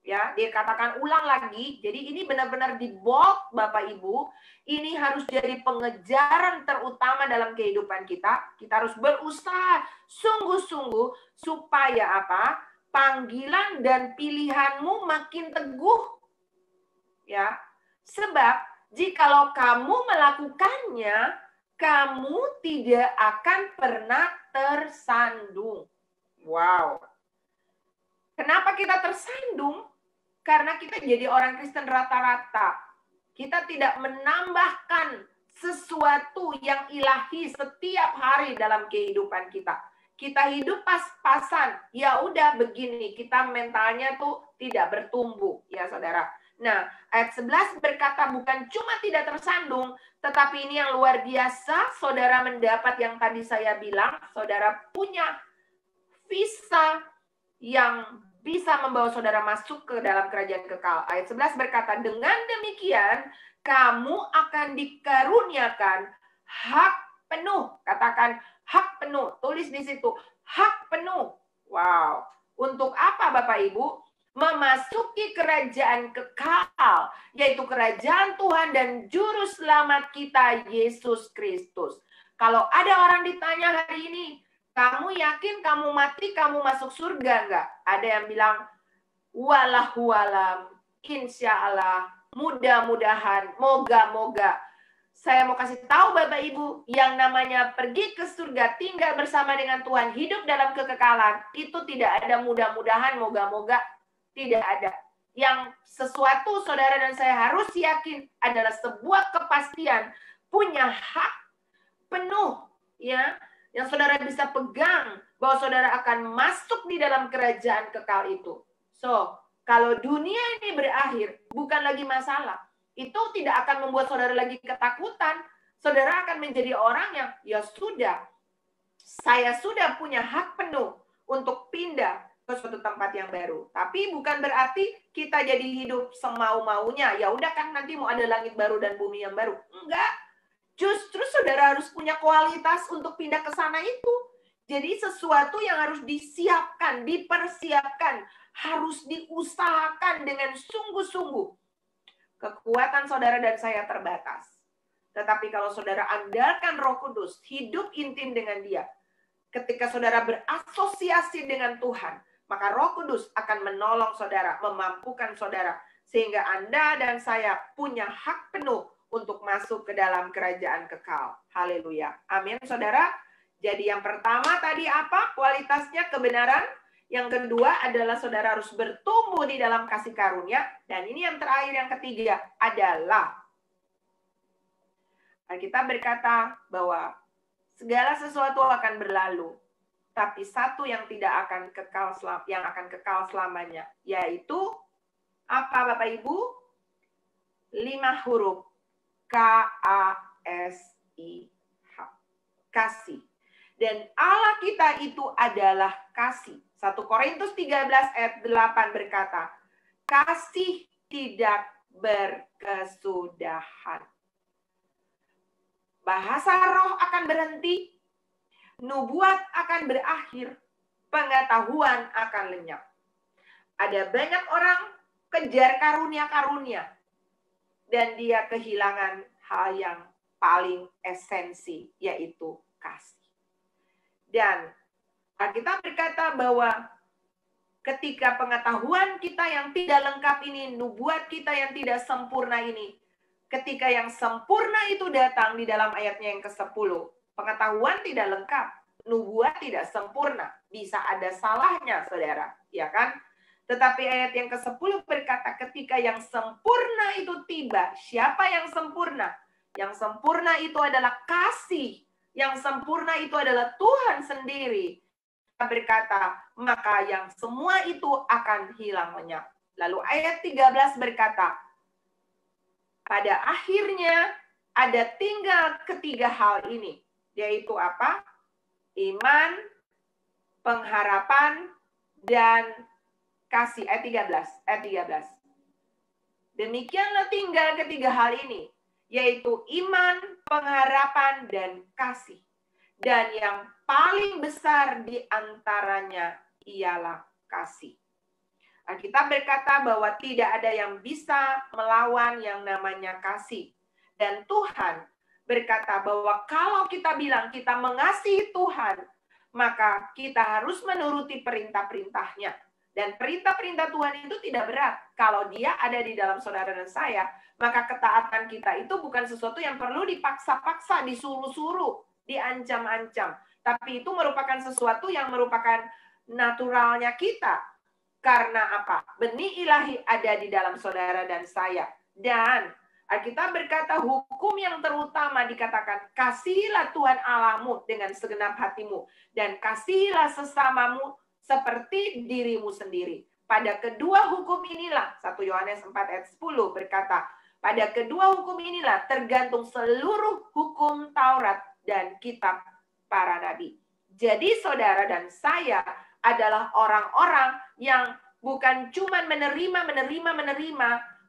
ya, dia katakan ulang lagi. Jadi ini benar-benar di bold, Bapak Ibu. Ini harus jadi pengejaran terutama dalam kehidupan kita. Kita harus berusaha sungguh-sungguh supaya apa? Panggilan dan pilihanmu makin teguh. Ya. Sebab jikalau kamu melakukannya, kamu tidak akan pernah tersandung. Wow. Kenapa kita tersandung? Karena kita jadi orang Kristen rata-rata. Kita tidak menambahkan sesuatu yang ilahi setiap hari dalam kehidupan kita. Kita hidup pas-pasan. Ya udah begini, kita mentalnya tuh tidak bertumbuh, ya saudara. Nah, ayat 11 berkata bukan cuma tidak tersandung, tetapi ini yang luar biasa, saudara mendapat yang tadi saya bilang, saudara punya visa yang bisa membawa saudara masuk ke dalam kerajaan kekal. Ayat 11 berkata, dengan demikian kamu akan dikaruniakan hak penuh. Katakan hak penuh. Tulis di situ, hak penuh. Wow. Untuk apa Bapak Ibu? Memasuki kerajaan kekal, yaitu kerajaan Tuhan dan juru selamat kita, Yesus Kristus. Kalau ada orang ditanya hari ini, kamu yakin kamu mati, kamu masuk surga enggak? Ada yang bilang, wallahu alam, insya Allah, mudah-mudahan, moga-moga. Saya mau kasih tahu Bapak Ibu, yang namanya pergi ke surga, tinggal bersama dengan Tuhan, hidup dalam kekekalan, itu tidak ada mudah-mudahan, moga-moga, tidak ada. Yang sesuatu saudara dan saya harus yakin adalah sebuah kepastian, punya hak penuh, ya, yang saudara bisa pegang bahwa saudara akan masuk di dalam kerajaan kekal itu. So, kalau dunia ini berakhir, bukan lagi masalah. Itu tidak akan membuat saudara lagi ketakutan. Saudara akan menjadi orang yang, ya sudah, saya sudah punya hak penuh untuk pindah ke suatu tempat yang baru. Tapi bukan berarti kita jadi hidup semau-maunya. Ya udah kan nanti mau ada langit baru dan bumi yang baru. Enggak. Justru saudara harus punya kualitas untuk pindah ke sana itu. Jadi sesuatu yang harus disiapkan, dipersiapkan, harus diusahakan dengan sungguh-sungguh. Kekuatan saudara dan saya terbatas. Tetapi kalau saudara andalkan Roh Kudus, hidup intim dengan Dia, ketika saudara berasosiasi dengan Tuhan, maka Roh Kudus akan menolong saudara, memampukan saudara, sehingga Anda dan saya punya hak penuh untuk masuk ke dalam kerajaan kekal. Haleluya. Amin, saudara. Jadi yang pertama tadi apa? Kualitasnya kebenaran. Yang kedua adalah saudara harus bertumbuh di dalam kasih karunia. Dan ini yang terakhir, yang ketiga adalah kita berkata bahwa segala sesuatu akan berlalu. Tapi satu yang tidak akan kekal, yang akan kekal selamanya. Yaitu apa Bapak Ibu? 5 huruf. K-A-S-I-H. Kasih. Dan Allah kita itu adalah kasih. 1 Korintus 13 ayat 8 berkata, kasih tidak berkesudahan. Bahasa roh akan berhenti, nubuat akan berakhir, pengetahuan akan lenyap. Ada banyak orang kejar karunia-karunia, dan dia kehilangan hal yang paling esensi, yaitu kasih. Dan Alkitab berkata bahwa ketika pengetahuan kita yang tidak lengkap ini, nubuat kita yang tidak sempurna ini, ketika yang sempurna itu datang di dalam ayatnya yang ke-10, pengetahuan tidak lengkap, nubuat tidak sempurna, bisa ada salahnya, saudara, ya kan? Tetapi ayat yang ke-10 berkata ketika yang sempurna itu tiba, siapa yang sempurna? Yang sempurna itu adalah kasih, yang sempurna itu adalah Tuhan sendiri. Berkata, maka yang semua itu akan hilang lenyap. Lalu ayat 13 berkata, pada akhirnya ada tinggal ketiga hal ini, yaitu apa? Iman, pengharapan, dan kasih. Ayat 13. Demikianlah tinggal ketiga hal ini, yaitu iman, pengharapan, dan kasih. Dan yang paling besar di antaranya ialah kasih. Alkitab berkata bahwa tidak ada yang bisa melawan yang namanya kasih. Dan Tuhan berkata bahwa kalau kita bilang kita mengasihi Tuhan, maka kita harus menuruti perintah-perintahnya. Dan perintah-perintah Tuhan itu tidak berat. Kalau dia ada di dalam saudara dan saya, maka ketaatan kita itu bukan sesuatu yang perlu dipaksa-paksa, disuruh-suruh, diancam-ancam. Tapi itu merupakan sesuatu yang merupakan naturalnya kita. Karena apa? Benih ilahi ada di dalam saudara dan saya. Dan Alkitab berkata hukum yang terutama dikatakan, kasihilah Tuhan Allahmu dengan segenap hatimu. Dan kasihilah sesamamu seperti dirimu sendiri. Pada kedua hukum inilah, 1 Yohanes 4 ayat 10 berkata, pada kedua hukum inilah tergantung seluruh hukum Taurat dan kitab para nabi. Jadi saudara dan saya adalah orang-orang yang bukan cuma menerima,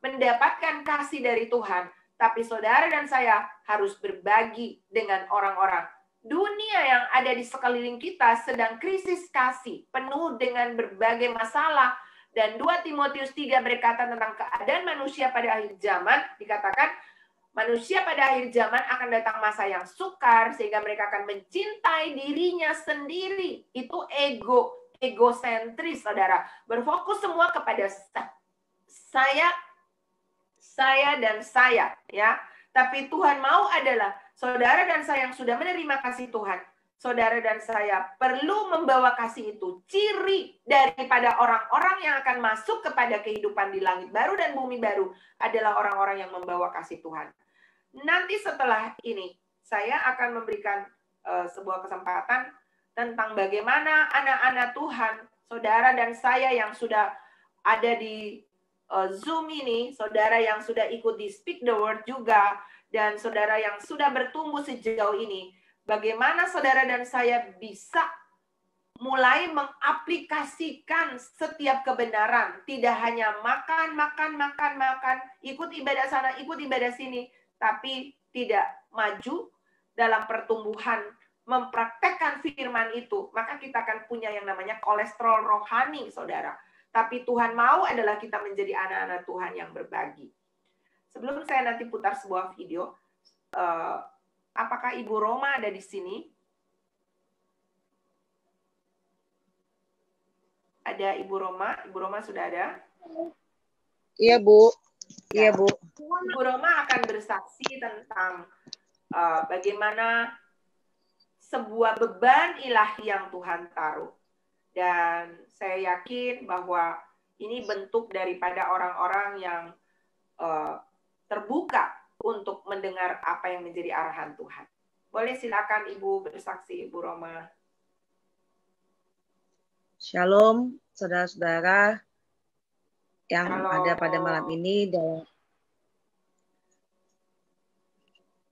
mendapatkan kasih dari Tuhan. Tapi saudara dan saya harus berbagi dengan orang-orang. Dunia yang ada di sekeliling kita sedang krisis kasih, penuh dengan berbagai masalah. Dan 2 Timotius 3 berkata tentang keadaan manusia pada akhir zaman, dikatakan manusia pada akhir zaman akan datang masa yang sukar, sehingga mereka akan mencintai dirinya sendiri. Itu egosentris, saudara. Berfokus semua kepada saya dan saya, ya. Tapi Tuhan mau adalah saudara dan saya yang sudah menerima kasih Tuhan, saudara dan saya perlu membawa kasih itu. Ciri daripada orang-orang yang akan masuk kepada kehidupan di langit baru dan bumi baru adalah orang-orang yang membawa kasih Tuhan. Nanti setelah ini, saya akan memberikan sebuah kesempatan tentang bagaimana anak-anak Tuhan, saudara dan saya yang sudah ada di Zoom ini, saudara yang sudah ikut di Speak the Word juga, dan saudara yang sudah bertumbuh sejauh ini, bagaimana saudara dan saya bisa mulai mengaplikasikan setiap kebenaran, tidak hanya makan, ikut ibadah sana, ikut ibadah sini, tapi tidak maju dalam pertumbuhan, mempraktekkan firman itu, maka kita akan punya yang namanya kolesterol rohani, saudara. Tapi Tuhan mau adalah kita menjadi anak-anak Tuhan yang berbagi. Sebelum saya nanti putar sebuah video, apakah Ibu Roma ada di sini? Ada Ibu Roma? Ibu Roma sudah ada? Iya, Bu. Iya, Bu. Ibu Roma akan bersaksi tentang bagaimana sebuah beban ilahi yang Tuhan taruh. Dan saya yakin bahwa ini bentuk daripada orang-orang yang terbuka untuk mendengar apa yang menjadi arahan Tuhan. Boleh silakan Ibu bersaksi, Ibu Roma. Shalom, saudara-saudara yang ada pada malam ini. Dan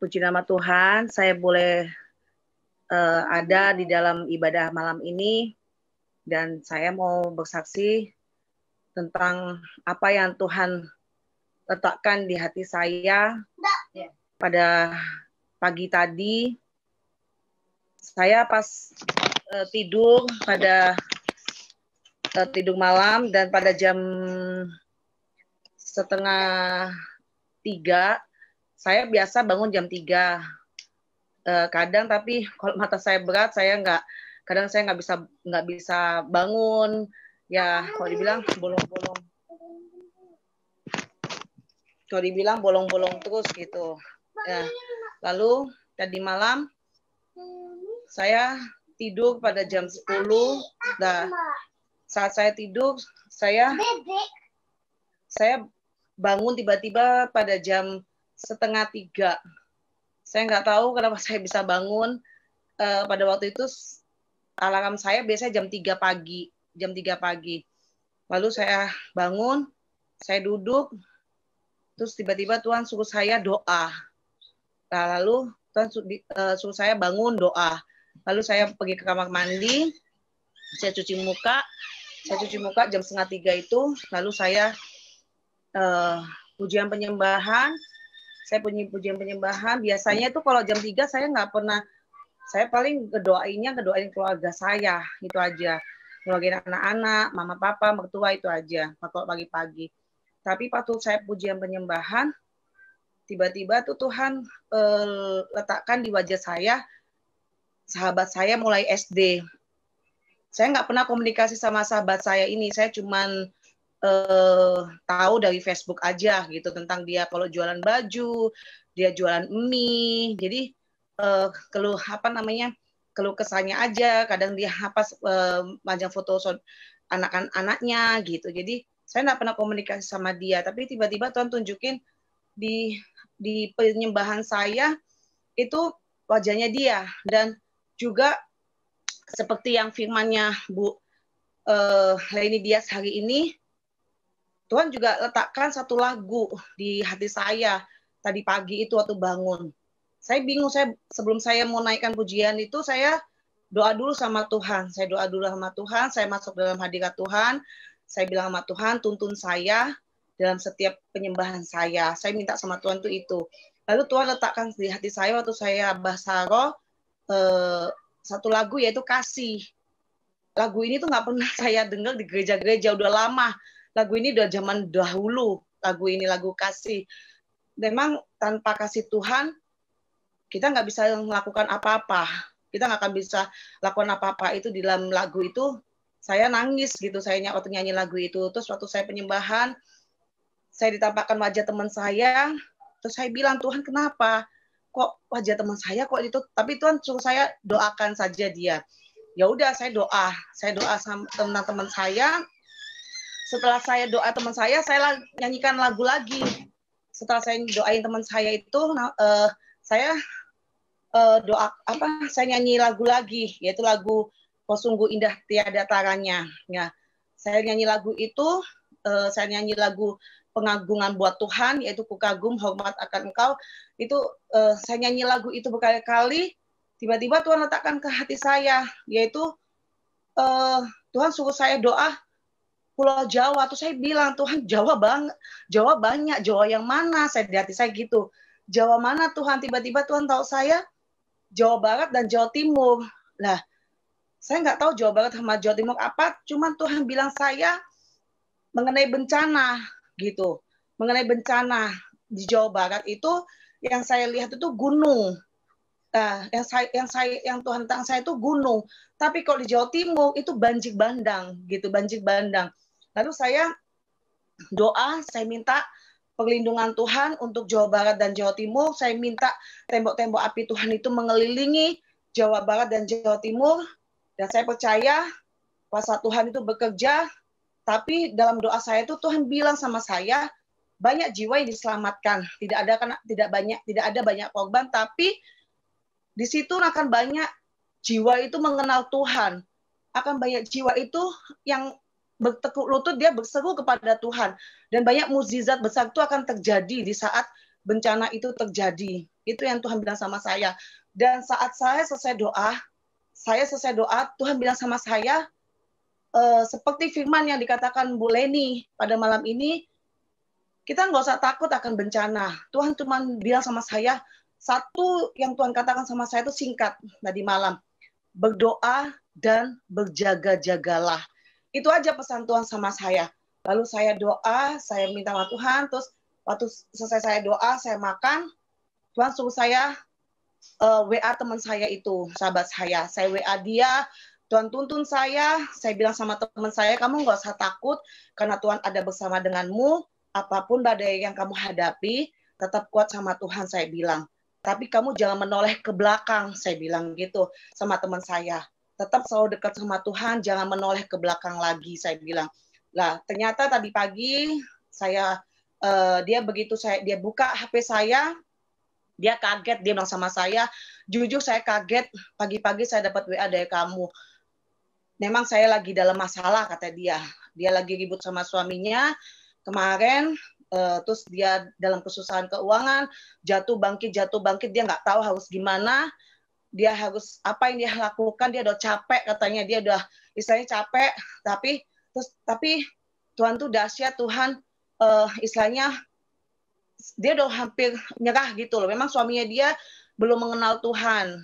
puji nama Tuhan, saya boleh ada di dalam ibadah malam ini. Dan saya mau bersaksi tentang apa yang Tuhan letakkan di hati saya pada pagi tadi. Saya pas tidur pada tidur malam dan pada jam 2:30, saya biasa bangun jam 3. Kadang tapi kalau mata saya berat, kadang saya nggak bisa bangun. Ya kalau dibilang bolong-bolong terus gitu. Ya. Lalu tadi malam saya tidur pada jam 10. Nah, saat saya tidur, saya bangun tiba-tiba pada jam 2:30. Saya nggak tahu kenapa saya bisa bangun. Pada waktu itu alarm saya biasanya jam 3 pagi. Lalu saya bangun, saya duduk, terus tiba-tiba Tuhan suruh saya doa. Nah, lalu Tuhan suruh saya bangun doa. Lalu saya pergi ke kamar mandi, saya cuci muka jam 2:30 itu. Lalu saya pujian penyembahan. Saya punya pujian penyembahan. Biasanya itu kalau jam 3 saya nggak pernah. Saya paling ngedoain keluarga saya, itu aja. Ngedoain anak-anak, mama, papa, mertua, itu aja. Kalau pagi-pagi. Tapi waktu saya pujian penyembahan, tiba-tiba tuh Tuhan letakkan di wajah saya, sahabat saya mulai SD. Saya nggak pernah komunikasi sama sahabat saya ini. Saya cuman tahu dari Facebook aja gitu tentang dia kalau jualan baju, dia jualan mie. Jadi keluh kesahnya aja. Kadang dia majang foto anak-anaknya gitu. Jadi saya nggak pernah komunikasi sama dia. Tapi tiba-tiba Tuhan tunjukin di penyembahan saya itu wajahnya dia. Dan juga seperti yang firmannya Bu Leni Dias hari ini, Tuhan juga letakkan satu lagu di hati saya tadi pagi itu waktu bangun. Saya bingung, sebelum saya mau naikkan pujian itu, saya doa dulu sama Tuhan. Saya masuk dalam hadirat Tuhan. Saya bilang sama Tuhan, tuntun saya dalam setiap penyembahan saya. Saya minta sama Tuhan itu. Lalu Tuhan letakkan di hati saya waktu saya basaro satu lagu, yaitu Kasih. Lagu ini tuh nggak pernah saya dengar di gereja-gereja, udah lama. Lagu ini udah zaman dahulu. Lagu Kasih. Memang tanpa kasih Tuhan, kita nggak bisa melakukan apa-apa. Kita nggak akan bisa lakukan apa-apa. Itu di dalam lagu itu, saya nangis gitu. Saya waktu nyanyi lagu itu. Terus waktu saya penyembahan, saya ditampakkan wajah teman saya. Terus saya bilang, Tuhan kenapa? Kok wajah teman saya kok itu? Tapi Tuhan suruh saya doakan saja dia. Ya udah, saya doa sama teman-teman saya. Setelah saya doa teman saya nyanyikan lagu lagi. Setelah saya doain teman saya itu, saya saya nyanyi lagu lagi, yaitu lagu "Oh Sungguh Indah Tiada Taranya". Ya, saya nyanyi lagu itu, saya nyanyi lagu pengagungan buat Tuhan, yaitu Ku Kagum Hormat Akan Engkau. Itu saya nyanyi lagu itu berkali-kali. Tiba-tiba Tuhan letakkan ke hati saya, yaitu Tuhan suruh saya doa Pulau Jawa. Terus saya bilang, Tuhan, Jawa banyak, Jawa yang mana? Saya di hati saya gitu. Jawa mana Tuhan? Tiba-tiba Tuhan tahu saya Jawa Barat dan Jawa Timur. Nah, saya nggak tahu Jawa Barat sama Jawa Timur apa, cuman Tuhan bilang saya mengenai bencana gitu. Mengenai bencana di Jawa Barat itu yang saya lihat itu gunung. Nah, yang Tuhan tentang saya itu gunung. Tapi kalau di Jawa Timur itu banjir bandang gitu, banjir bandang. Lalu saya doa, saya minta perlindungan Tuhan untuk Jawa Barat dan Jawa Timur. Saya minta tembok-tembok api Tuhan itu mengelilingi Jawa Barat dan Jawa Timur. Dan saya percaya kuasa Tuhan itu bekerja. Tapi dalam doa saya itu Tuhan bilang sama saya, banyak jiwa yang diselamatkan. Tidak ada banyak korban, tapi di situ akan banyak jiwa itu mengenal Tuhan. Akan banyak jiwa itu yang bertekuk lutut, dia berseru kepada Tuhan. Dan banyak mukjizat besar itu akan terjadi di saat bencana itu terjadi. Itu yang Tuhan bilang sama saya. Dan saat saya selesai doa, Tuhan bilang sama saya, seperti firman yang dikatakan Bu Leni pada malam ini, kita nggak usah takut akan bencana. Tuhan cuma bilang sama saya, satu yang Tuhan katakan sama saya itu singkat tadi malam. Berdoa dan berjaga-jagalah. Itu aja pesan Tuhan sama saya. Lalu saya doa, saya minta sama Tuhan, terus waktu selesai saya doa, saya makan, Tuhan suruh saya WA teman saya itu, sahabat saya. Saya WA dia, Tuhan tuntun saya bilang sama teman saya, kamu nggak usah takut, karena Tuhan ada bersama denganmu, apapun badai yang kamu hadapi, tetap kuat sama Tuhan, saya bilang. Tapi kamu jangan menoleh ke belakang, saya bilang gitu sama teman saya. Tetap selalu dekat sama Tuhan, jangan menoleh ke belakang lagi, saya bilang. Lah, ternyata tadi pagi dia buka HP saya, dia kaget, dia bilang sama saya, jujur saya kaget, pagi-pagi saya dapat WA dari kamu. Memang saya lagi dalam masalah, kata dia. Dia lagi ribut sama suaminya kemarin, terus dia dalam kesusahan keuangan, jatuh bangkit, dia nggak tahu harus gimana, dia harus apa yang dia lakukan, dia udah capek katanya, dia udah istilahnya capek, tapi Tuhan tuh dahsyat, Tuhan istilahnya dia udah hampir nyerah gitu loh. Memang suaminya dia belum mengenal Tuhan.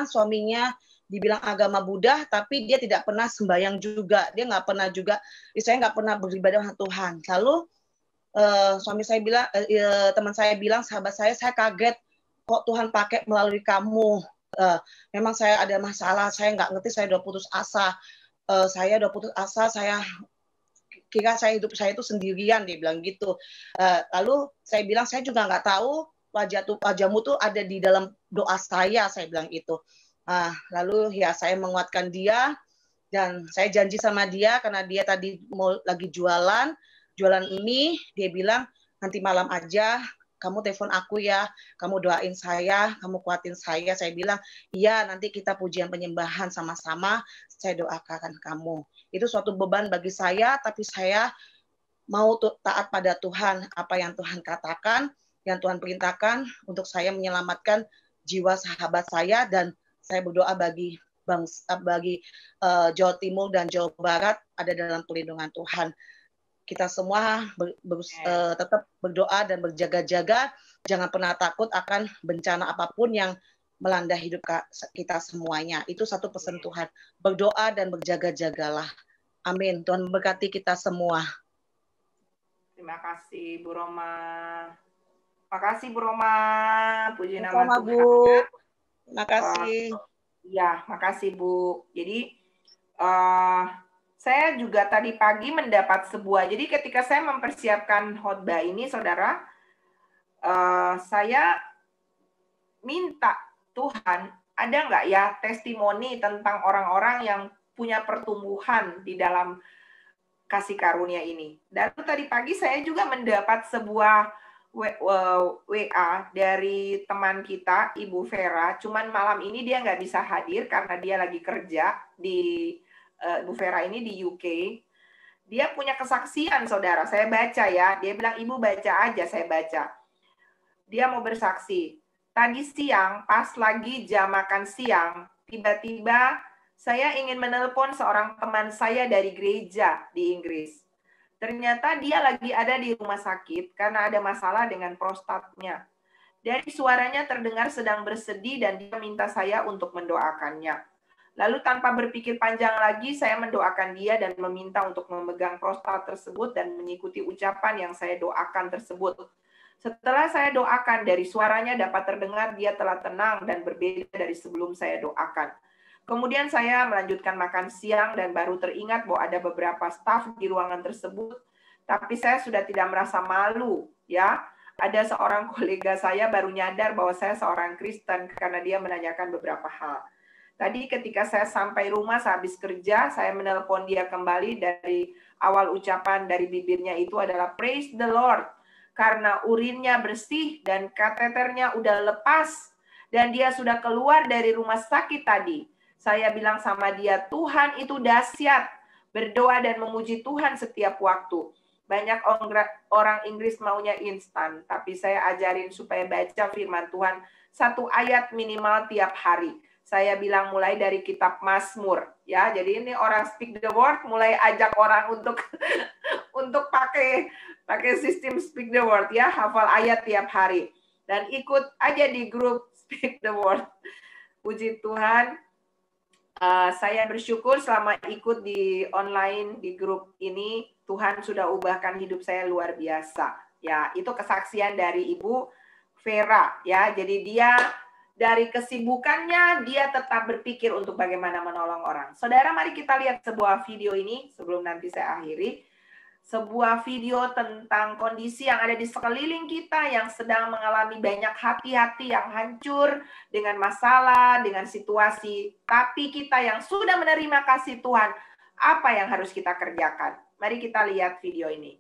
Suaminya dibilang agama Buddha, tapi dia tidak pernah sembahyang juga. Dia nggak pernah juga, saya nggak pernah beribadah dengan Tuhan. Lalu suami saya bilang, teman saya bilang, sahabat saya kaget kok Tuhan pakai melalui kamu. Memang saya ada masalah, saya nggak ngerti, saya udah putus asa. Saya kira hidup saya itu sendirian, dia bilang gitu. Lalu saya bilang, saya juga nggak tahu wajahmu tuh ada di dalam doa saya bilang itu. Lalu ya saya menguatkan dia, dan saya janji sama dia, karena dia tadi mau lagi jualan mie, dia bilang, nanti malam aja kamu telepon aku ya, kamu doain saya, kamu kuatin saya. Saya bilang, iya, nanti kita pujian penyembahan sama-sama, saya doakan kamu. Itu suatu beban bagi saya, tapi saya mau taat pada Tuhan, apa yang Tuhan katakan, yang Tuhan perintahkan untuk saya menyelamatkan jiwa sahabat saya, dan saya berdoa bagi Jawa Timur dan Jawa Barat ada dalam perlindungan Tuhan. Kita semua tetap berdoa dan berjaga-jaga, jangan pernah takut akan bencana apapun yang melanda hidup kita semuanya. Itu satu pesan Tuhan, berdoa dan berjaga-jagalah. Amin. Tuhan memberkati kita semua. Terima kasih Bu Roma. Makasih Bu Roma. Puji nama Tuhan. Bu. Terima kasih. Ya, makasih Bu. Jadi saya juga tadi pagi mendapat jadi ketika saya mempersiapkan khotbah ini, saudara, saya minta Tuhan, ada nggak ya testimoni tentang orang-orang yang punya pertumbuhan di dalam kasih karunia ini. Dan tadi pagi saya juga mendapat sebuah WA dari teman kita, Ibu Vera. Cuman malam ini dia nggak bisa hadir karena dia lagi kerja di Bu Vera ini di UK. Dia punya kesaksian, saudara. Saya baca ya. Dia bilang, Ibu baca aja, saya baca. Dia mau bersaksi. Tadi siang, pas lagi jam makan siang, tiba-tiba saya ingin menelpon seorang teman saya dari gereja di Inggris. Ternyata dia lagi ada di rumah sakit karena ada masalah dengan prostatnya. Dari suaranya terdengar sedang bersedih dan dia minta saya untuk mendoakannya. Lalu tanpa berpikir panjang lagi, saya mendoakan dia dan meminta untuk memegang prostat tersebut dan mengikuti ucapan yang saya doakan tersebut. Setelah saya doakan, dari suaranya dapat terdengar dia telah tenang dan berbeda dari sebelum saya doakan. Kemudian saya melanjutkan makan siang dan baru teringat bahwa ada beberapa staf di ruangan tersebut, tapi saya sudah tidak merasa malu, ya. Ada seorang kolega saya baru nyadar bahwa saya seorang Kristen karena dia menanyakan beberapa hal. Tadi ketika saya sampai rumah sehabis kerja, saya menelpon dia kembali. Dari awal ucapan dari bibirnya itu adalah praise the Lord. Karena urinnya bersih dan kateternya udah lepas. Dan dia sudah keluar dari rumah sakit tadi. Saya bilang sama dia, Tuhan itu dahsyat. Berdoa dan memuji Tuhan setiap waktu. Banyak orang Inggris maunya instan. Tapi saya ajarin supaya baca firman Tuhan 1 ayat minimal tiap hari. Saya bilang mulai dari kitab Mazmur, Ya, jadi ini orang speak the word mulai ajak orang untuk untuk pakai sistem speak the word ya, hafal ayat tiap hari dan ikut aja di grup speak the word. Puji Tuhan, saya bersyukur selama ikut di online di grup ini, Tuhan sudah ubahkan hidup saya luar biasa. Ya, itu kesaksian dari Ibu Vera ya. Jadi dia dari kesibukannya, dia tetap berpikir untuk bagaimana menolong orang. Saudara, mari kita lihat sebuah video ini sebelum nanti saya akhiri. Sebuah video tentang kondisi yang ada di sekeliling kita yang sedang mengalami banyak hati-hati yang hancur dengan masalah, dengan situasi. Tapi kita yang sudah menerima kasih Tuhan, apa yang harus kita kerjakan? Mari kita lihat video ini.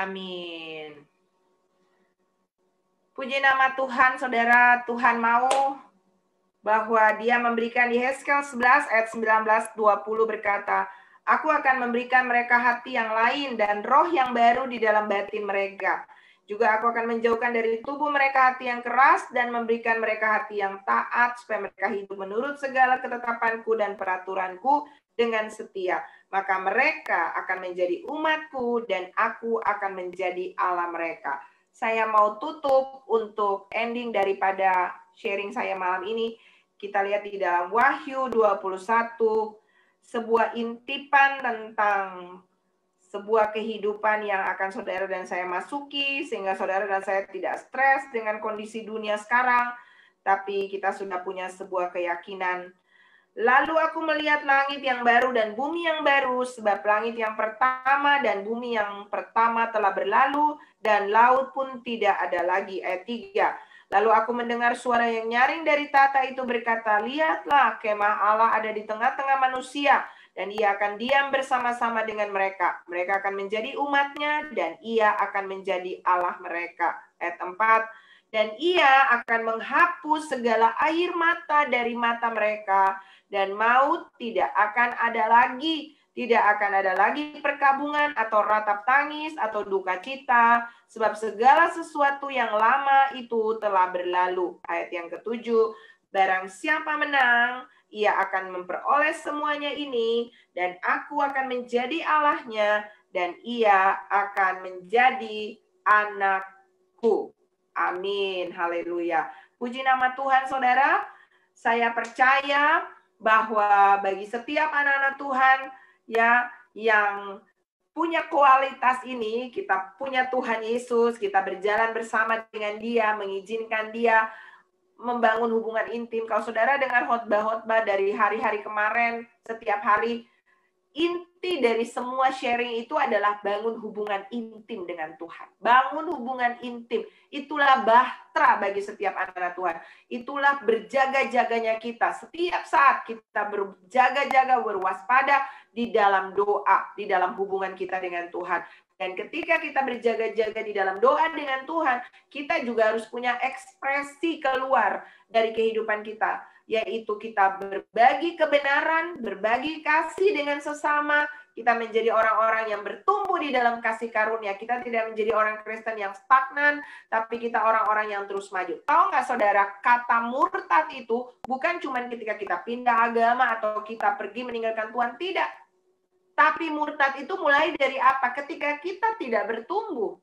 Amin. Puji nama Tuhan, saudara. Tuhan mau bahwa dia memberikan di Yeskel 11 ayat 19-20 berkata, Aku akan memberikan mereka hati yang lain dan roh yang baru di dalam batin mereka. Juga aku akan menjauhkan dari tubuh mereka hati yang keras dan memberikan mereka hati yang taat supaya mereka hidup menurut segala ketetapanku dan peraturanku dengan setia. Maka mereka akan menjadi umatku dan aku akan menjadi Allah mereka. Saya mau tutup untuk ending daripada sharing saya malam ini. Kita lihat di dalam Wahyu 21, sebuah intipan tentang sebuah kehidupan yang akan saudara dan saya masuki, sehingga saudara dan saya tidak stres dengan kondisi dunia sekarang, tapi kita sudah punya sebuah keyakinan. Lalu aku melihat langit yang baru dan bumi yang baru, sebab langit yang pertama dan bumi yang pertama telah berlalu, dan laut pun tidak ada lagi. Ayat 3. Lalu aku mendengar suara yang nyaring dari tahta itu berkata, lihatlah, kemah Allah ada di tengah-tengah manusia, dan ia akan diam bersama-sama dengan mereka. Mereka akan menjadi umatnya, dan ia akan menjadi Allah mereka. Ayat 4, dan ia akan menghapus segala air mata dari mata mereka, dan maut tidak akan ada lagi. Tidak akan ada lagi perkabungan atau ratap tangis atau duka cita, sebab segala sesuatu yang lama itu telah berlalu. Ayat yang ke-7, barang siapa menang, ia akan memperoleh semuanya ini, dan aku akan menjadi Allahnya, dan ia akan menjadi anakku. Amin. Haleluya. Puji nama Tuhan, saudara. Saya percaya bahwa bagi setiap anak-anak Tuhan ya yang punya kualitas ini, kita punya Tuhan Yesus, kita berjalan bersama dengan Dia, mengizinkan Dia membangun hubungan intim. Kalau saudara dengar khotbah-khotbah dari hari-hari kemarin, setiap hari, inti dari semua sharing itu adalah bangun hubungan intim dengan Tuhan. Bangun hubungan intim. Itulah bahtera bagi setiap anak Tuhan. Itulah berjaga-jaganya kita. Setiap saat kita berjaga-jaga, berwaspada di dalam doa, di dalam hubungan kita dengan Tuhan. Dan ketika kita berjaga-jaga di dalam doa dengan Tuhan, kita juga harus punya ekspresi keluar dari kehidupan kita, yaitu kita berbagi kebenaran, berbagi kasih dengan sesama, kita menjadi orang-orang yang bertumbuh di dalam kasih karunia. Kita tidak menjadi orang Kristen yang stagnan, tapi kita orang-orang yang terus maju. Tahu nggak saudara, kata murtad itu bukan cuma ketika kita pindah agama atau kita pergi meninggalkan Tuhan, tidak. Tapi murtad itu mulai dari apa? Ketika kita tidak bertumbuh.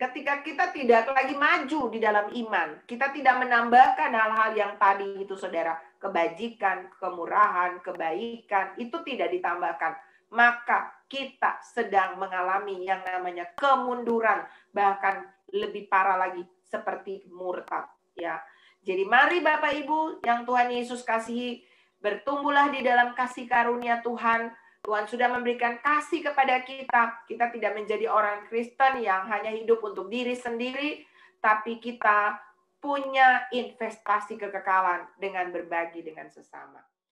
Ketika kita tidak lagi maju di dalam iman, kita tidak menambahkan hal-hal yang tadi itu, saudara, kebajikan, kemurahan, kebaikan, itu tidak ditambahkan. Maka kita sedang mengalami yang namanya kemunduran, bahkan lebih parah lagi seperti murtad. Ya, jadi mari Bapak Ibu yang Tuhan Yesus kasihi, bertumbuhlah di dalam kasih karunia Tuhan. Tuhan sudah memberikan kasih kepada kita. Kita tidak menjadi orang Kristen yang hanya hidup untuk diri sendiri, tapi kita punya investasi kekekalan dengan berbagi dengan sesama.